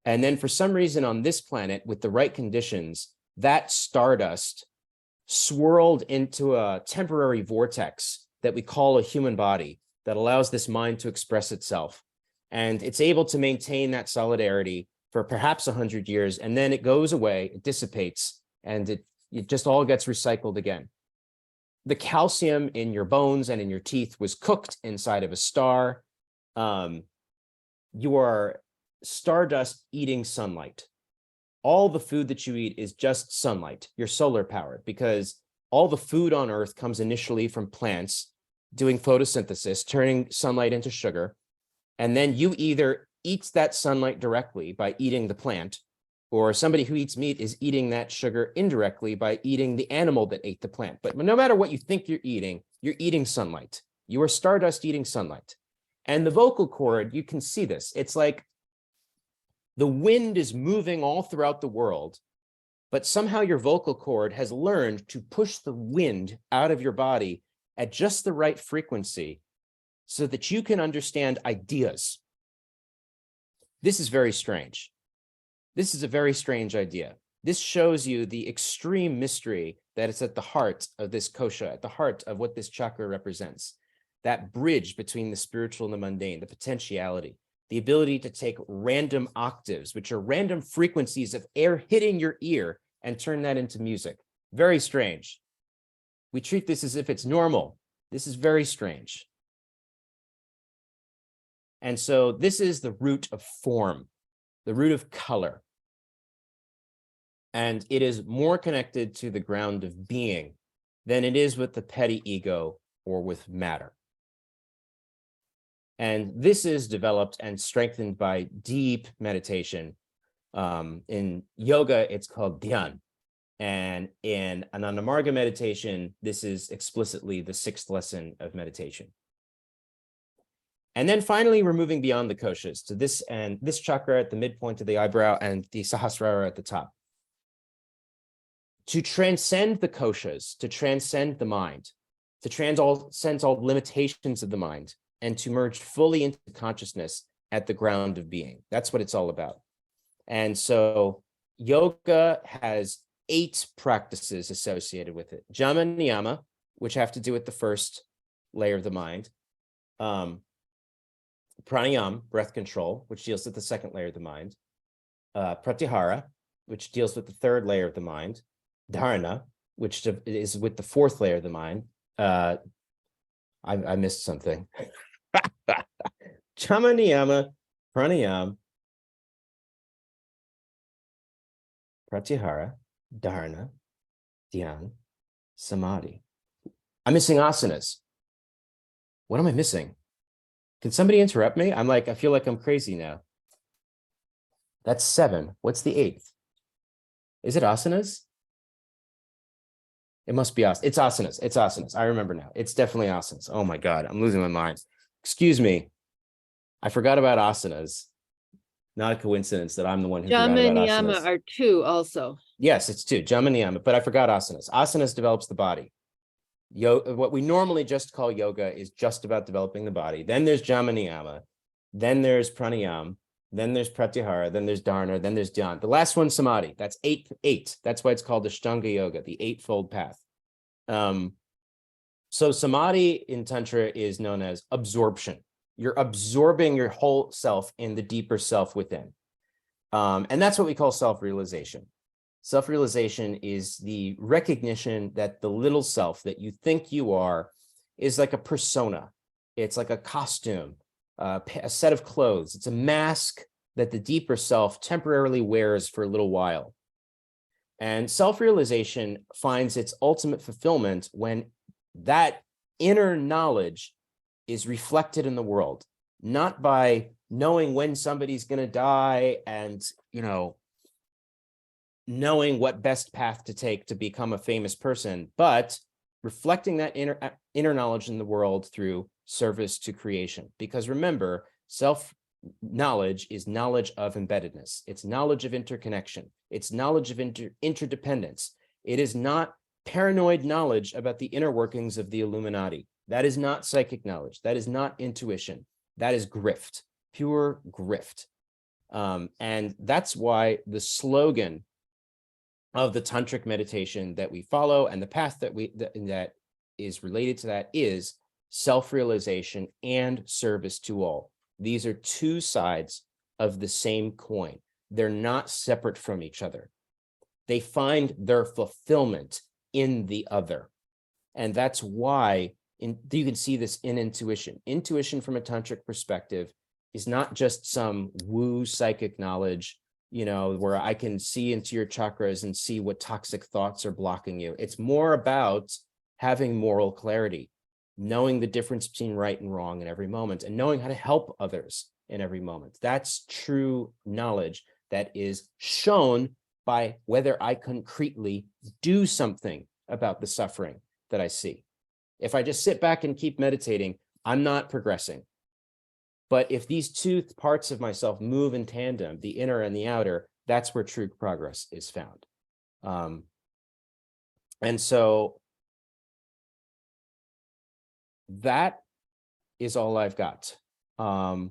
And then for some reason on this planet, with the right conditions, that stardust swirled into a temporary vortex that we call a human body that allows this mind to express itself. And it's able to maintain that solidarity for perhaps 100 years, and then it goes away, it dissipates, and it just all gets recycled again. The calcium in your bones and in your teeth was cooked inside of a star. You are stardust eating sunlight. All the food that you eat is just sunlight. You're solar powered because all the food on Earth comes initially from plants doing photosynthesis, turning sunlight into sugar. And then you either eat that sunlight directly by eating the plant, or somebody who eats meat is eating that sugar indirectly by eating the animal that ate the plant. But no matter what you think you're eating sunlight. You are stardust eating sunlight. And the vocal cord, you can see this. It's like the wind is moving all throughout the world, but somehow your vocal cord has learned to push the wind out of your body at just the right frequency so that you can understand ideas. This is very strange. This is a very strange idea. This shows you the extreme mystery that is at the heart of this kosha, at the heart of what this chakra represents. That bridge between the spiritual and the mundane, the potentiality, the ability to take random octaves, which are random frequencies of air hitting your ear, and turn that into music. Very strange. We treat this as if it's normal. This is very strange. And so this is the root of form, the root of color. And it is more connected to the ground of being than it is with the petty ego or with matter. And this is developed and strengthened by deep meditation. In yoga, it's called dhyan. And in anandamarga meditation, this is explicitly the 6th lesson of meditation. And then finally, we're moving beyond the koshas to this and this chakra at the midpoint of the eyebrow and the sahasrara at the top. To transcend the koshas, to transcend the mind, to transcend all limitations of the mind, and to merge fully into consciousness at the ground of being. That's what it's all about. And so yoga has 8 practices associated with it. Jama niyama, which have to do with the first layer of the mind. Pranayam, breath control, which deals with the 2nd layer of the mind. Pratyahara, which deals with the 3rd layer of the mind. Dharana, which is with the 4th layer of the mind. I missed something. Jama niyama, pranayam, pratyahara, dharana, dhyan, samadhi. I'm missing asanas. What am I missing? Can somebody interrupt me? I feel like I'm crazy now. That's 7. What's the 8th? Is it asanas? It must be asanas. It's asanas. It's asanas. I remember now. It's definitely asanas. Oh my God, I'm losing my mind. Excuse me. I forgot about asanas. Not a coincidence that I'm the one who forgot Jama about and asanas. Yama are 2 also. Yes, it's 2. Jama niyama, but I forgot asanas. Asanas develops the body. What we normally just call yoga is just about developing the body. Then there's jama niyama. Then there's pranayam. Then there's pratyahara. Then there's dharana. Then there's dhyan. The last one's samadhi. That's 8. That's why it's called Ashtanga yoga, the 8-fold path. So samadhi in Tantra is known as absorption. You're absorbing your whole self in the deeper self within. And that's what we call self-realization. Self-realization is the recognition that the little self that you think you are is like a persona. It's like a costume, a set of clothes. It's a mask that the deeper self temporarily wears for a little while. And self-realization finds its ultimate fulfillment when that inner knowledge is reflected in the world, not by knowing when somebody's going to die and, knowing what best path to take to become a famous person, but reflecting that inner knowledge in the world through service to creation. Because remember, knowledge is knowledge of embeddedness. It's knowledge of interconnection. It's knowledge of interdependence. It is not paranoid knowledge about the inner workings of the Illuminati. That is not psychic knowledge. That is not intuition. That is grift, pure grift. And that's why the slogan of the tantric meditation that we follow and the path that is related to that is self-realization and service to all. These are two sides of the same coin. They're not separate from each other. They find their fulfillment in the other. And that's why you can see this in intuition. Intuition from a tantric perspective is not just some woo psychic knowledge, you know, where I can see into your chakras and see what toxic thoughts are blocking you. It's more about having moral clarity, knowing the difference between right and wrong in every moment, and knowing how to help others in every moment. That's true knowledge that is shown by whether I concretely do something about the suffering that I see. If I just sit back and keep meditating, I'm not progressing. But if these two parts of myself move in tandem, the inner and the outer, that's where true progress is found. And so that is all I've got. I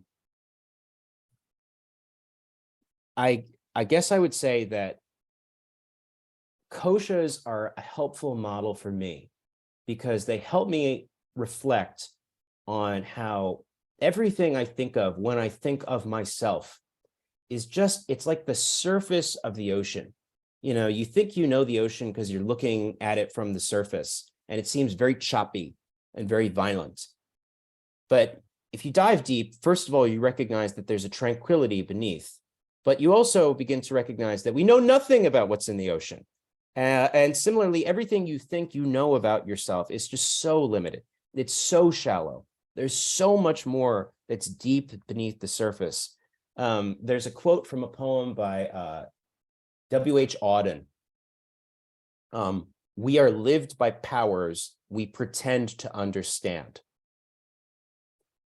guess I would say that koshas are a helpful model for me because they help me reflect on how everything I think of when I think of myself is just, it's like the surface of the ocean. You know, you think you know the ocean because you're looking at it from the surface and it seems very choppy and very violent. But if you dive deep, first of all, you recognize that there's a tranquility beneath, but you also begin to recognize that we know nothing about what's in the ocean. And similarly, everything you think you know about yourself is just so limited. It's so shallow. There's so much more that's deep beneath the surface. There's a quote from a poem by W.H. Auden. We are lived by powers we pretend to understand.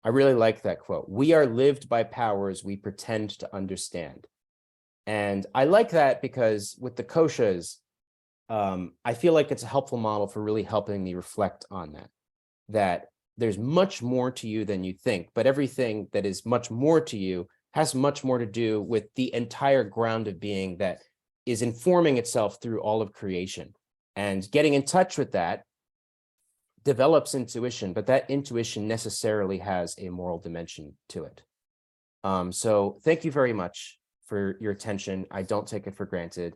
I really like that quote. We are lived by powers we pretend to understand. And I like that because with the koshas, I feel like it's a helpful model for really helping me reflect on that there's much more to you than you think, but everything that is much more to you has much more to do with the entire ground of being that is informing itself through all of creation. And getting in touch with that develops intuition, but that intuition necessarily has a moral dimension to it. So thank you very much for your attention. I don't take it for granted.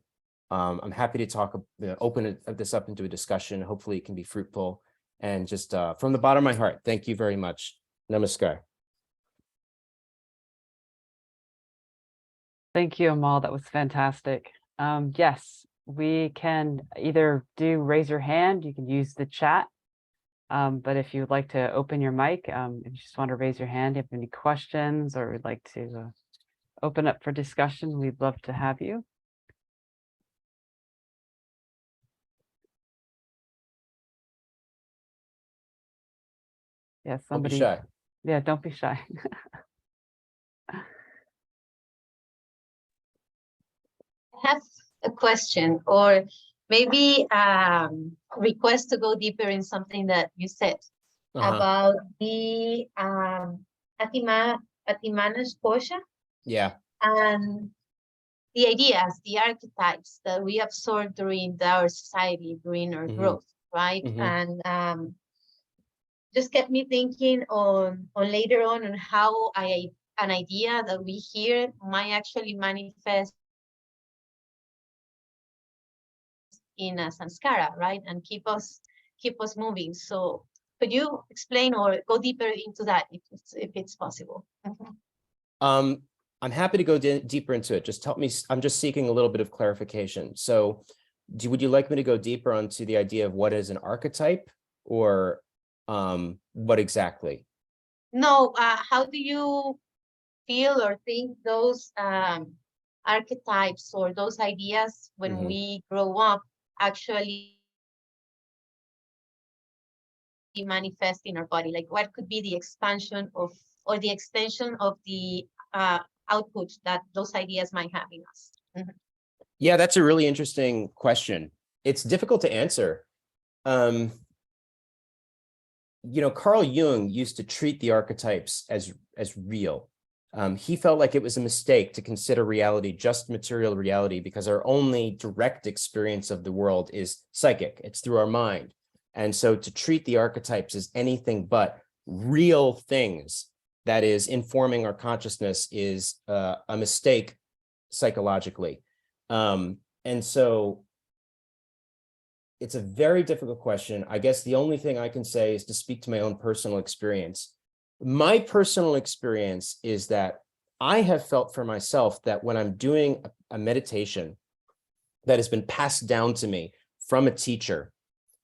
I'm happy to talk, open this up into a discussion. Hopefully it can be fruitful. And just from the bottom of my heart, thank you very much. Namaskar. Thank you, Amal. That was fantastic. Yes, we can either do raise your hand, you can use the chat. But if you would like to open your mic, if you just want to raise your hand, if you have any questions or would like to open up for discussion, we'd love to have you. Yeah, somebody. Don't be shy. Yeah, don't be shy. I have a question, or maybe request to go deeper in something that you said about the Atimana's kosha Yeah. and the ideas, the archetypes that we absorb during our society, during our growth, right? And just kept me thinking on later on how an idea that we hear might actually manifest in a samskara, right? And keep us moving. So could you explain or go deeper into that if it's possible? I'm happy to go deeper into it. Just help me. I'm just seeking a little bit of clarification. So would you like me to go deeper onto the idea of what is an archetype, or what exactly? No, how do you feel or think those archetypes or those ideas when we grow up actually manifest in our body? Like what could be the expansion of or the extension of the output that those ideas might have in us. Mhm. Yeah, that's a really interesting question. It's difficult to answer. Carl Jung used to treat the archetypes as real. He felt like it was a mistake to consider reality just material reality because our only direct experience of the world is psychic. It's through our mind. And so to treat the archetypes as anything but real things that is informing our consciousness is a mistake psychologically. And so it's a very difficult question. I guess the only thing I can say is to speak to my own personal experience. My personal experience is that I have felt for myself that when I'm doing a meditation that has been passed down to me from a teacher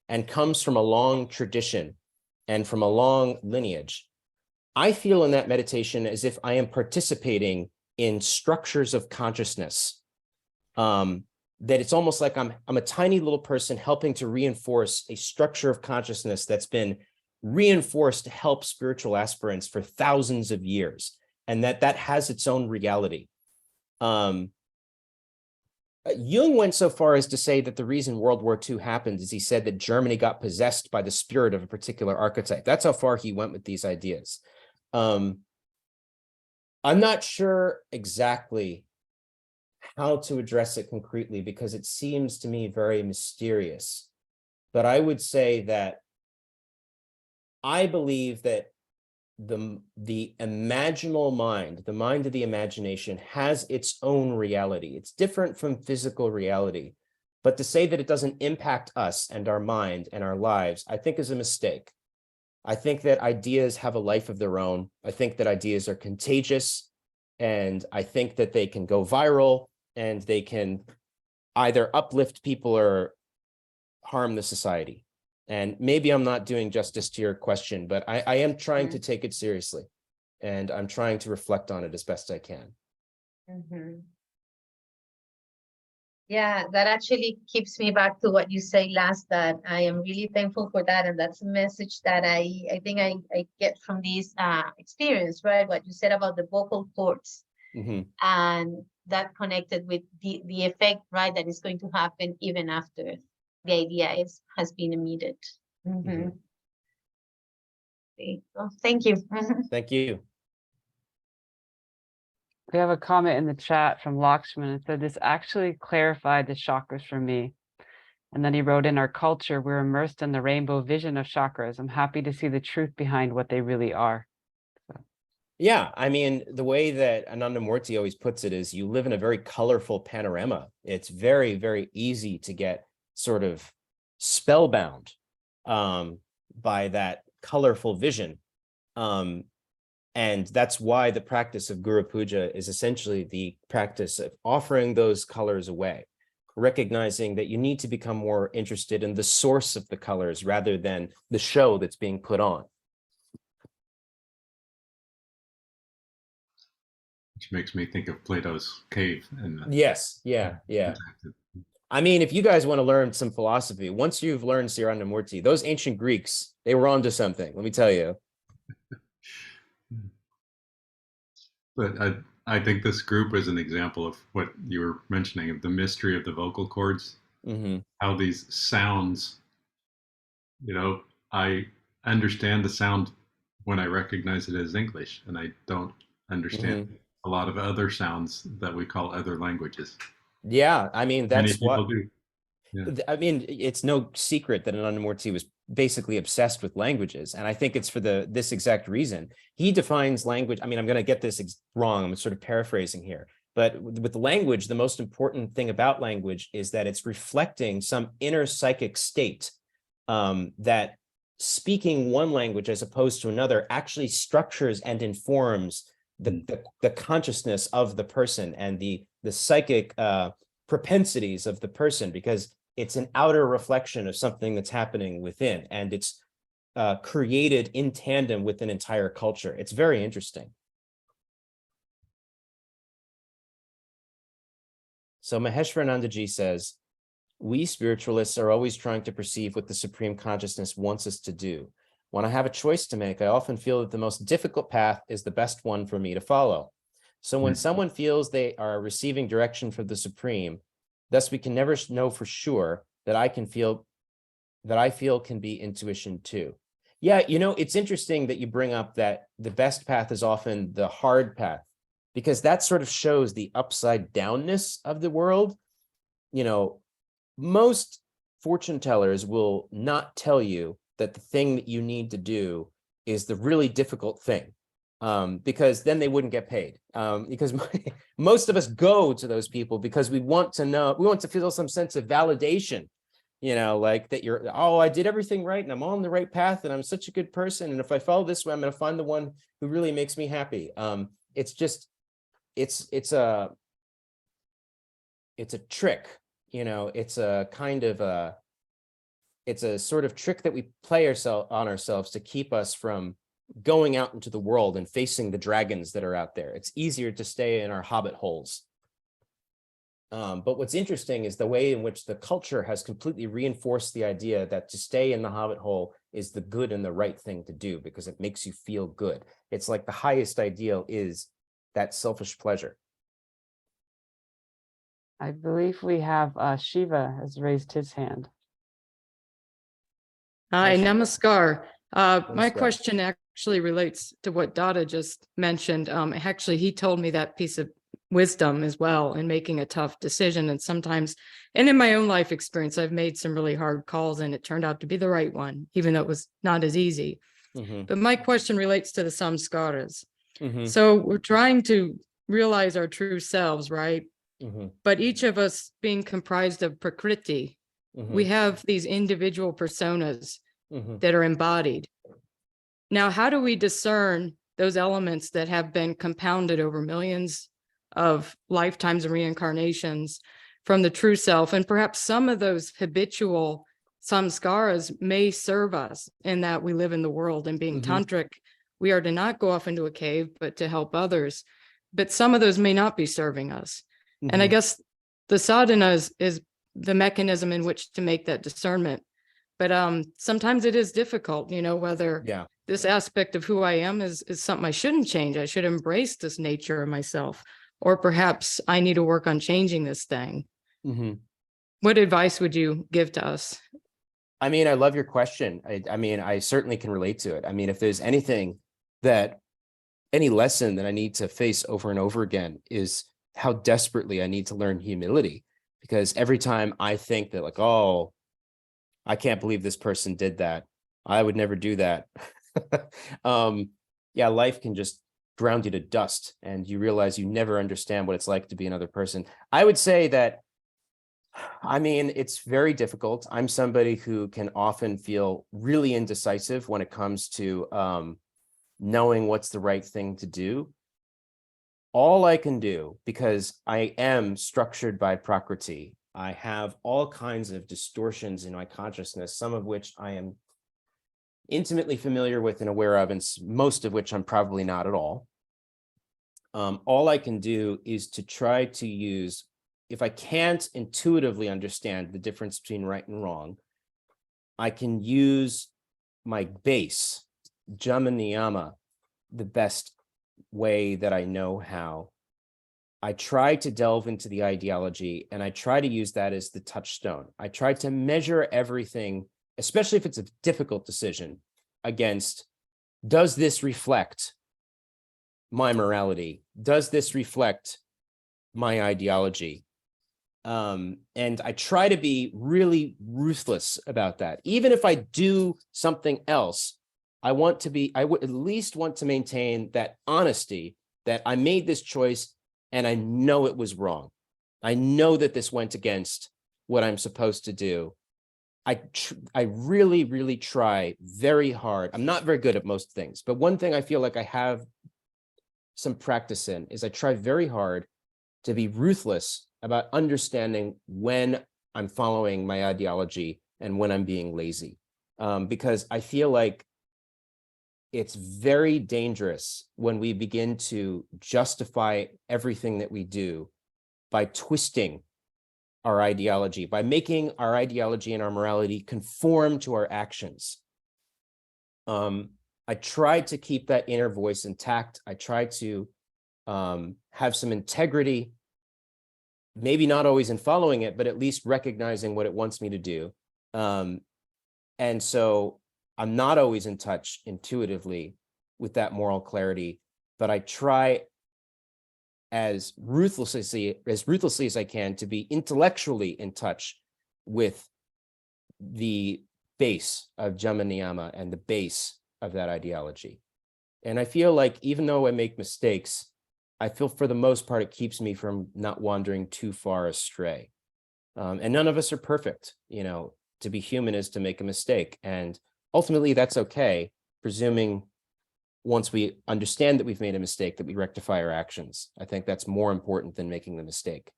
and comes from a long tradition and from a long lineage, I feel in that meditation as if I am participating in structures of consciousness. That it's almost like I'm a tiny little person helping to reinforce a structure of consciousness that's been reinforced to help spiritual aspirants for thousands of years, and that has its own reality. Jung went so far as to say that the reason World War II happened is he said that Germany got possessed by the spirit of a particular archetype. That's how far he went with these ideas. I'm not sure exactly how to address it concretely because it seems to me very mysterious. But I would say that I believe that the imaginal mind, the mind of the imagination, has its own reality. It's different from physical reality. But to say that it doesn't impact us and our mind and our lives, I think is a mistake. I think that ideas have a life of their own. I think that ideas are contagious, and I think that they can go viral, and they can either uplift people or harm the society. And maybe I'm not doing justice to your question, but I am trying to take it seriously, and I'm trying to reflect on it as best I can. Mm-hmm. Yeah, that actually keeps me back to what you say last, that I am really thankful for that. And that's a message that I think I get from this experience, right? What you said about the vocal cords. Mm-hmm. And that connected with the effect, right, that is going to happen even after the idea has been emitted. Mm-hmm. Mm-hmm. Okay. Well, thank you. Thank you. We have a comment in the chat from Lakshman. It said, this actually clarified the chakras for me. And then he wrote, in our culture, we're immersed in the rainbow vision of chakras. I'm happy to see the truth behind what they really are. So. Yeah, I mean, the way that Anandamurti always puts it is you live in a very colorful panorama. It's very, very easy to get sort of spellbound by that colorful vision. And that's why the practice of Guru Puja is essentially the practice of offering those colors away, recognizing that you need to become more interested in the source of the colors rather than the show that's being put on. Which makes me think of Plato's cave. Yes, yeah. I mean, if you guys want to learn some philosophy, once you've learned Anandamurti, those ancient Greeks, they were onto something, let me tell you. But I think this group is an example of what you were mentioning, of the mystery of the vocal cords. Mm-hmm. How these sounds, I understand the sound when I recognize it as English, and I don't understand a lot of other sounds that we call other languages. Yeah, I mean, that's Many people what do. Yeah. I mean, it's no secret that Anandamurti was basically obsessed with languages. And I think it's for this exact reason. He defines language. I mean, I'm going to get this wrong. I'm sort of paraphrasing here. But with language, the most important thing about language is that it's reflecting some inner psychic state, that speaking one language as opposed to another actually structures and informs the consciousness of the person and the psychic propensities of the person, because it's an outer reflection of something that's happening within, and it's created in tandem with an entire culture. It's very interesting. So Maheshwaranandaji says, we spiritualists are always trying to perceive what the Supreme Consciousness wants us to do. When I have a choice to make, I often feel that the most difficult path is the best one for me to follow. So when someone feels they are receiving direction from the Supreme, thus we can never know for sure that I feel can be intuition too. Yeah, it's interesting that you bring up that the best path is often the hard path, because that sort of shows the upside downness of the world. Most fortune tellers will not tell you that the thing that you need to do is the really difficult thing, because then they wouldn't get paid. Because most of us go to those people because we want to feel some sense of validation, like that I did everything right and I'm on the right path and I'm such a good person. And if I follow this way, I'm going to find the one who really makes me happy. It's a trick, it's a kind of it's a sort of trick that we play on ourselves to keep us from going out into the world and facing the dragons that are out there. It's easier to stay in our hobbit holes. But what's interesting is the way in which the culture has completely reinforced the idea that to stay in the hobbit hole is the good and the right thing to do because it makes you feel good. It's like the highest ideal is that selfish pleasure. I believe we have Shiva has raised his hand. Hi, namaskar. My Namaskar. question actually relates to what Dada just mentioned. Actually, he told me that piece of wisdom as well in making a tough decision. And sometimes, and in my own life experience, I've made some really hard calls and it turned out to be the right one, even though it was not as easy. But my question relates to the samskaras. So we're trying to realize our true selves, right? But each of us being comprised of prakriti, we have these individual personas that are embodied. Now, how do we discern those elements that have been compounded over millions of lifetimes and reincarnations from the true self? And perhaps some of those habitual samskaras may serve us in that we live in the world, and being tantric, we are to not go off into a cave, but to help others. But some of those may not be serving us. And I guess the sadhana is the mechanism in which to make that discernment. But sometimes it is difficult, whether this aspect of who I am is something I shouldn't change. I should embrace this nature of myself, or perhaps I need to work on changing this thing. What advice would you give to us? I mean, I love your question. I certainly can relate to it. I mean, if there's any lesson that I need to face over and over again is how desperately I need to learn humility, because every time I think that like, oh, I can't believe this person did that, I would never do that. Life can just ground you to dust and you realize you never understand what it's like to be another person. I would say that, it's very difficult. I'm somebody who can often feel really indecisive when it comes to knowing what's the right thing to do. All I can do, because I am structured by Prakriti, I have all kinds of distortions in my consciousness, some of which I am intimately familiar with and aware of, and most of which I'm probably not at all. All I can do is to try to use, if I can't intuitively understand the difference between right and wrong, I can use my base, Jama Niyama, the best way that I know how. I try to delve into the ideology and I try to use that as the touchstone. I try to measure everything, especially if it's a difficult decision, against, does this reflect my morality? Does this reflect my ideology? And I try to be really ruthless about that. Even if I do something else, I would at least want to maintain that honesty that I made this choice and I know it was wrong. I know that this went against what I'm supposed to do. I really, really try very hard. I'm not very good at most things, but one thing I feel like I have some practice in is I try very hard to be ruthless about understanding when I'm following my ideology and when I'm being lazy. Because I feel like it's very dangerous when we begin to justify everything that we do by twisting our ideology, by making our ideology and our morality conform to our actions. I try to keep that inner voice intact. I try to have some integrity, maybe not always in following it, but at least recognizing what it wants me to do. And so I'm not always in touch intuitively with that moral clarity, but I try as ruthlessly as I can to be intellectually in touch with the base of Jama Niyama and the base of that ideology. And I feel like even though I make mistakes, I feel for the most part, it keeps me from not wandering too far astray. And none of us are perfect. To be human is to make a mistake. And ultimately, that's okay, presuming once we understand that we've made a mistake, that we rectify our actions. I think that's more important than making the mistake.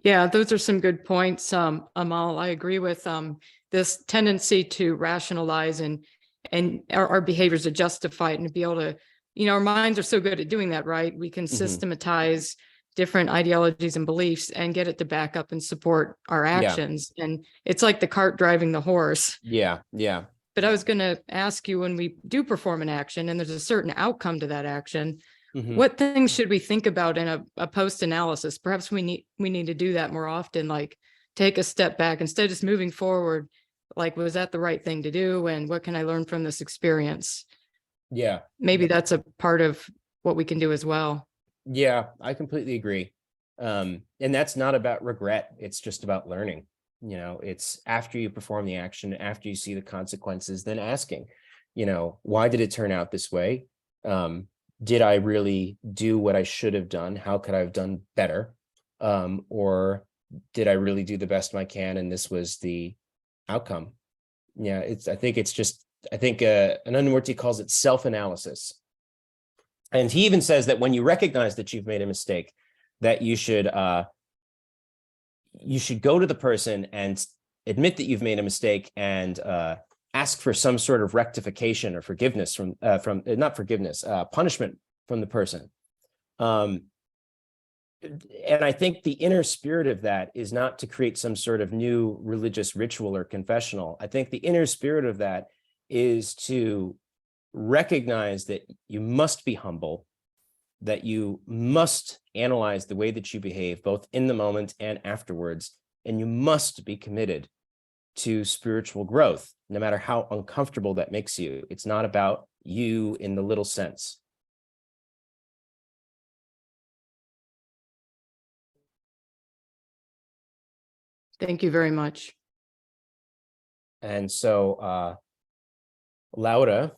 Yeah, those are some good points, Amal. I agree with this tendency to rationalize and our behaviors to justify it and to be able to, our minds are so good at doing that, right? We can systematize different ideologies and beliefs and get it to back up and support our actions. Yeah. And it's like the cart driving the horse. Yeah. But I was going to ask you, when we do perform an action and there's a certain outcome to that action, what things should we think about in a post-analysis? Perhaps we need to do that more often, like take a step back instead of just moving forward. Like, was that the right thing to do? And what can I learn from this experience? Yeah. Maybe that's a part of what we can do as well. Yeah, I completely agree. And that's not about regret. It's just about learning. It's after you perform the action, after you see the consequences, then asking, why did it turn out this way? Did I really do what I should have done? How could I have done better? Or did I really do the best I can? And this was the outcome. Yeah, I think Anandamarga calls it self-analysis. And he even says that when you recognize that you've made a mistake, that you should go to the person and admit that you've made a mistake and ask for some sort of rectification or forgiveness punishment from the person. And I think the inner spirit of that is not to create some sort of new religious ritual or confessional. I think the inner spirit of that is to recognize that you must be humble, that you must analyze the way that you behave, both in the moment and afterwards, and you must be committed to spiritual growth, no matter how uncomfortable that makes you. It's not about you in the little sense. Thank you very much. And so Leela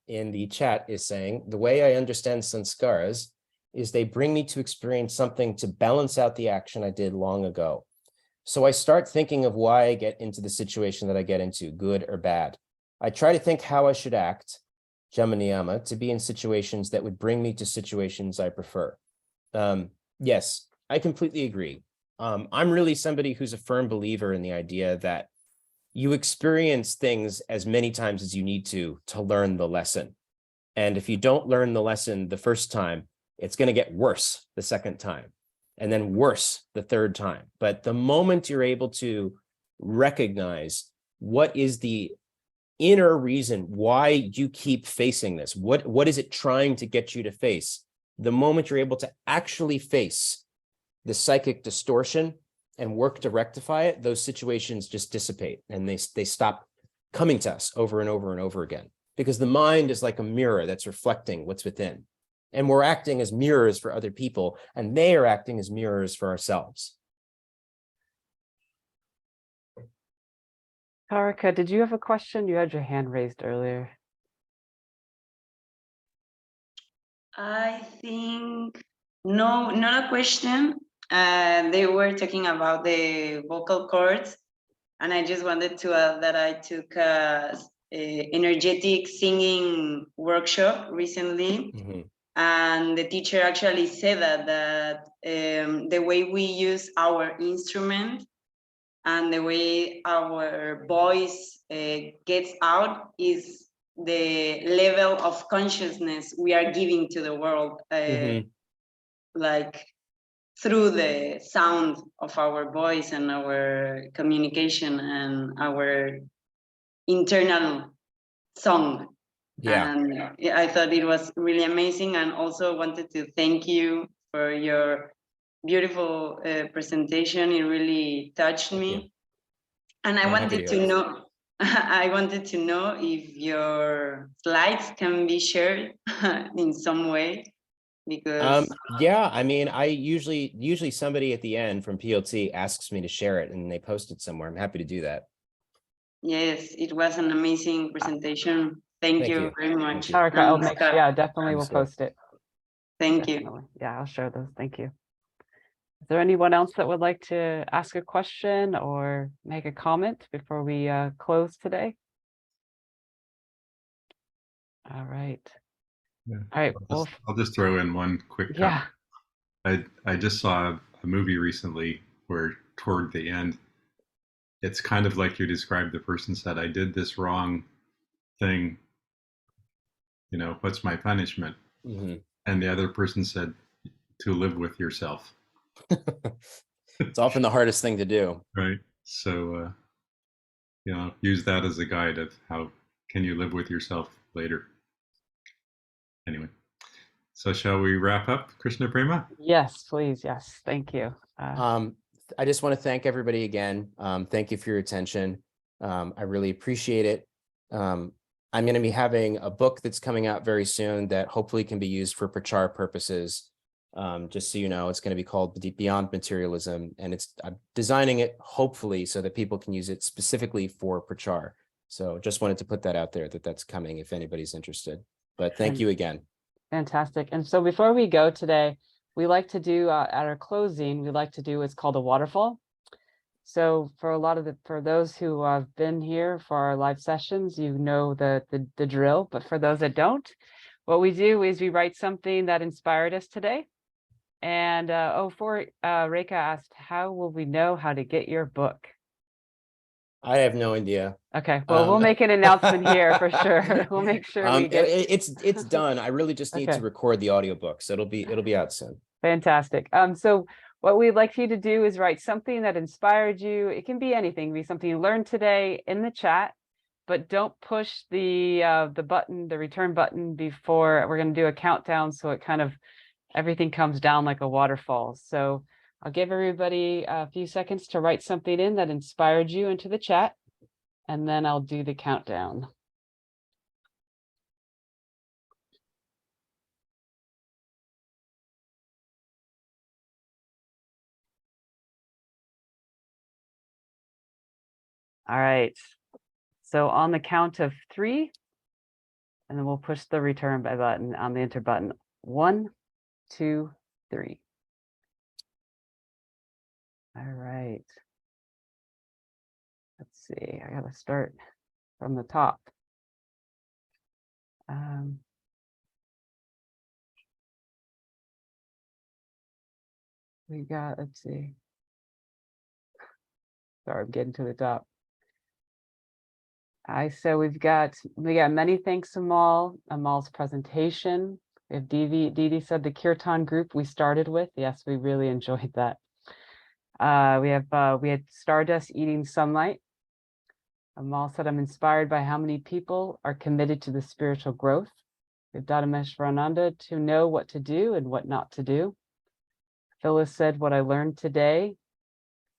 in the chat is saying, the way I understand sanskaras is they bring me to experience something to balance out the action I did long ago. So I start thinking of why I get into the situation that I get into, good or bad. I try to think how I should act, Jama Niyama, to be in situations that would bring me to situations I prefer. Yes, I completely agree. I'm really somebody who's a firm believer in the idea that you experience things as many times as you need to learn the lesson. And if you don't learn the lesson the first time, it's going to get worse the second time, and then worse the third time. But the moment you're able to recognize what is the inner reason why you keep facing this, what is it trying to get you to face, the moment you're able to actually face the psychic distortion and work to rectify it, those situations just dissipate and they stop coming to us over and over and over again, because the mind is like a mirror that's reflecting what's within. And we're acting as mirrors for other people, and they are acting as mirrors for ourselves. Tarika, did you have a question? You had your hand raised earlier. I think, no, not a question. They were talking about the vocal cords, and I just wanted to add that I took a energetic singing workshop recently. Mm-hmm. And the teacher actually said that the way we use our instrument and the way our voice gets out is the level of consciousness we are giving to the world, like through the sound of our voice and our communication and our internal song. Yeah. And yeah, I thought it was really amazing, and also wanted to thank you for your beautiful presentation. It really touched Thank me. you. And I I'm happy wanted to hear to it. know, I wanted to know if your slides can be shared in some way, because Yeah, I mean, I usually somebody at the end from PLT asks me to share it and they post it somewhere. I'm happy to do that. yes, it was an amazing presentation. Thank Thank you you. very much. Tarika, I'll And make sure, Scott, yeah, definitely we'll Understood. post it. thank you. Definitely. Yeah, I'll share those. Thank you. Is there anyone else that would like to ask a question or make a comment before we close today? All right. Yeah. All right. Well, I'll just throw in one quick yeah. comment. I just saw a movie recently where toward the end, it's kind of like you described. The person said, I did this wrong thing. You know, what's my punishment? Mhm. And the other person said, to live with yourself. It's often the hardest thing to do. Right. So, you know, use that as a guide of how can you live with yourself later. Anyway, so shall we wrap up, Krishna Prema? Yes, please. Yes. Thank you. I just want to thank everybody again. Thank you for your attention. I really appreciate it. I'm going to be having a book that's coming out very soon that hopefully can be used for prachar purposes. Just so you know, it's going to be called Beyond Materialism, and I'm designing it hopefully so that people can use it specifically for prachar. So just wanted to put that out there that that's coming if anybody's interested. But thank you again. Fantastic. And so before we go today, we like to do at our closing, we like to do what's called a waterfall. So for those who have been here for our live sessions, you know the drill. But for those that don't, what we do is we write something that inspired us today. And Reka asked, how will we know how to get your book? I have no idea. Okay, well, we'll make an announcement here for sure. We'll make sure we get it's done. I really just need to record the audiobook, so it'll be out soon. Fantastic. So what we'd like you to do is write something that inspired you. It can be anything, it can be something you learned today in the chat, but don't push the button, the return button before we're going to do a countdown. So it kind of everything comes down like a waterfall. So I'll give everybody a few seconds to write something in that inspired you into the chat, and then I'll do the countdown. All right. So on the count of 3, and then we'll push the return button on the enter button. 1, 2, 3. All right. Let's see. I gotta start from the top. We got, let's see. Sorry, I'm getting to the top. So we got many thanks, Amal. Amal's presentation. We have Didi said the Kirtan group we started with. Yes, we really enjoyed that. We had Stardust eating sunlight. Amal said, I'm inspired by how many people are committed to the spiritual growth. We have Dadameshwarananda to know what to do and what not to do. Phyllis said, what I learned today.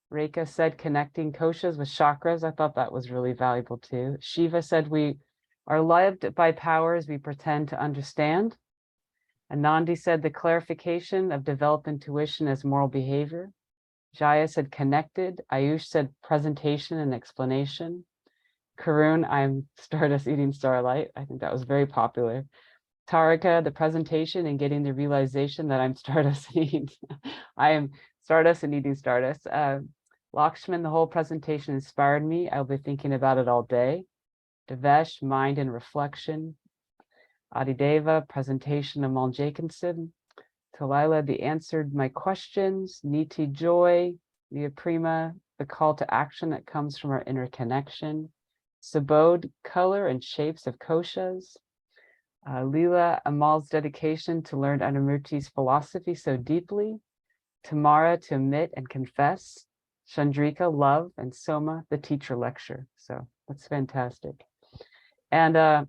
Reka said, connecting koshas with chakras. I thought that was really valuable too. Shiva said, we are loved by powers we pretend to understand. Anandi said, the clarification of developed intuition as moral behavior. Jaya said, connected. Ayush said, presentation and explanation. Karun, I'm Stardust eating starlight. I think that was very popular. Tarika, the presentation and getting the realization that I'm Stardust eating. I am Stardust and eating Stardust. Lakshman, the whole presentation inspired me. I'll be thinking about it all day. Devesh, mind and reflection. Adideva, presentation, Amal Jacobson. Talila, the answered my questions. Niti Joy, Nia Prima, the call to action that comes from our inner connection. Subodh, color and shapes of koshas. Leela, Amal's dedication to learn Anamurti's philosophy so deeply. Tamara, to admit and confess. Chandrika, love, and Soma, the teacher lecture. So that's fantastic. And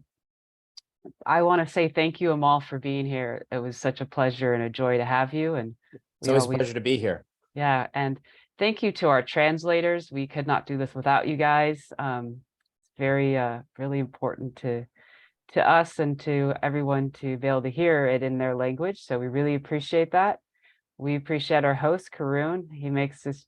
I want to say thank you, Amal, for being here. It was such a pleasure and a joy to have you. And It's always a pleasure to be here. yeah, and thank you to our translators. We could not do this without you guys. It's very, really important to us and to everyone to be able to hear it in their language. So we really appreciate that. We appreciate our host, Karun. He makes this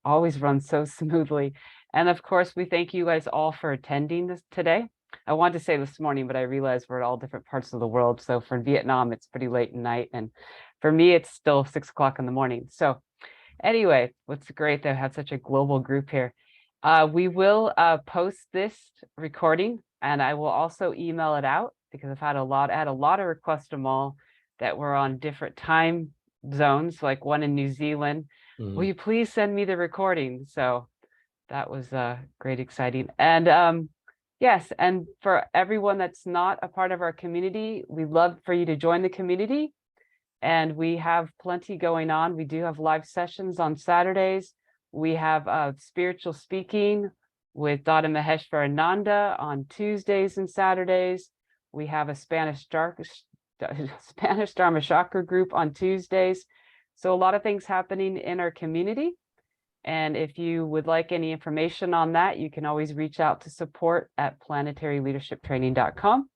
always run so smoothly. And of course, we thank you guys all for attending this today. I wanted to say this morning, but I realized we're at all different parts of the world. So for Vietnam, it's pretty late at night. And for me, it's still 6 o'clock in the morning. So anyway, what's great to have such a global group here. We will post this recording, and I will also email it out because I've had a lot of requests from all that were on different time zones, like one in New Zealand. Will you please send me the recording? So that was great, exciting. And yes, and for everyone that's not a part of our community, we'd love for you to join the community. And we have plenty going on. We do have live sessions on Saturdays. We have spiritual speaking with Dada Maheshwar Ananda on Tuesdays and Saturdays. We have a Spanish Dharma Chakra group on Tuesdays. So a lot of things happening in our community. And if you would like any information on that, you can always reach out to support at planetaryleadershiptraining.com.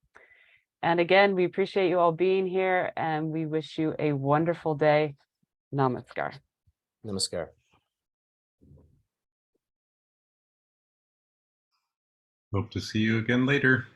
And again, we appreciate you all being here, and we wish you a wonderful day. Namaskar. Namaskar. Hope to see you again later.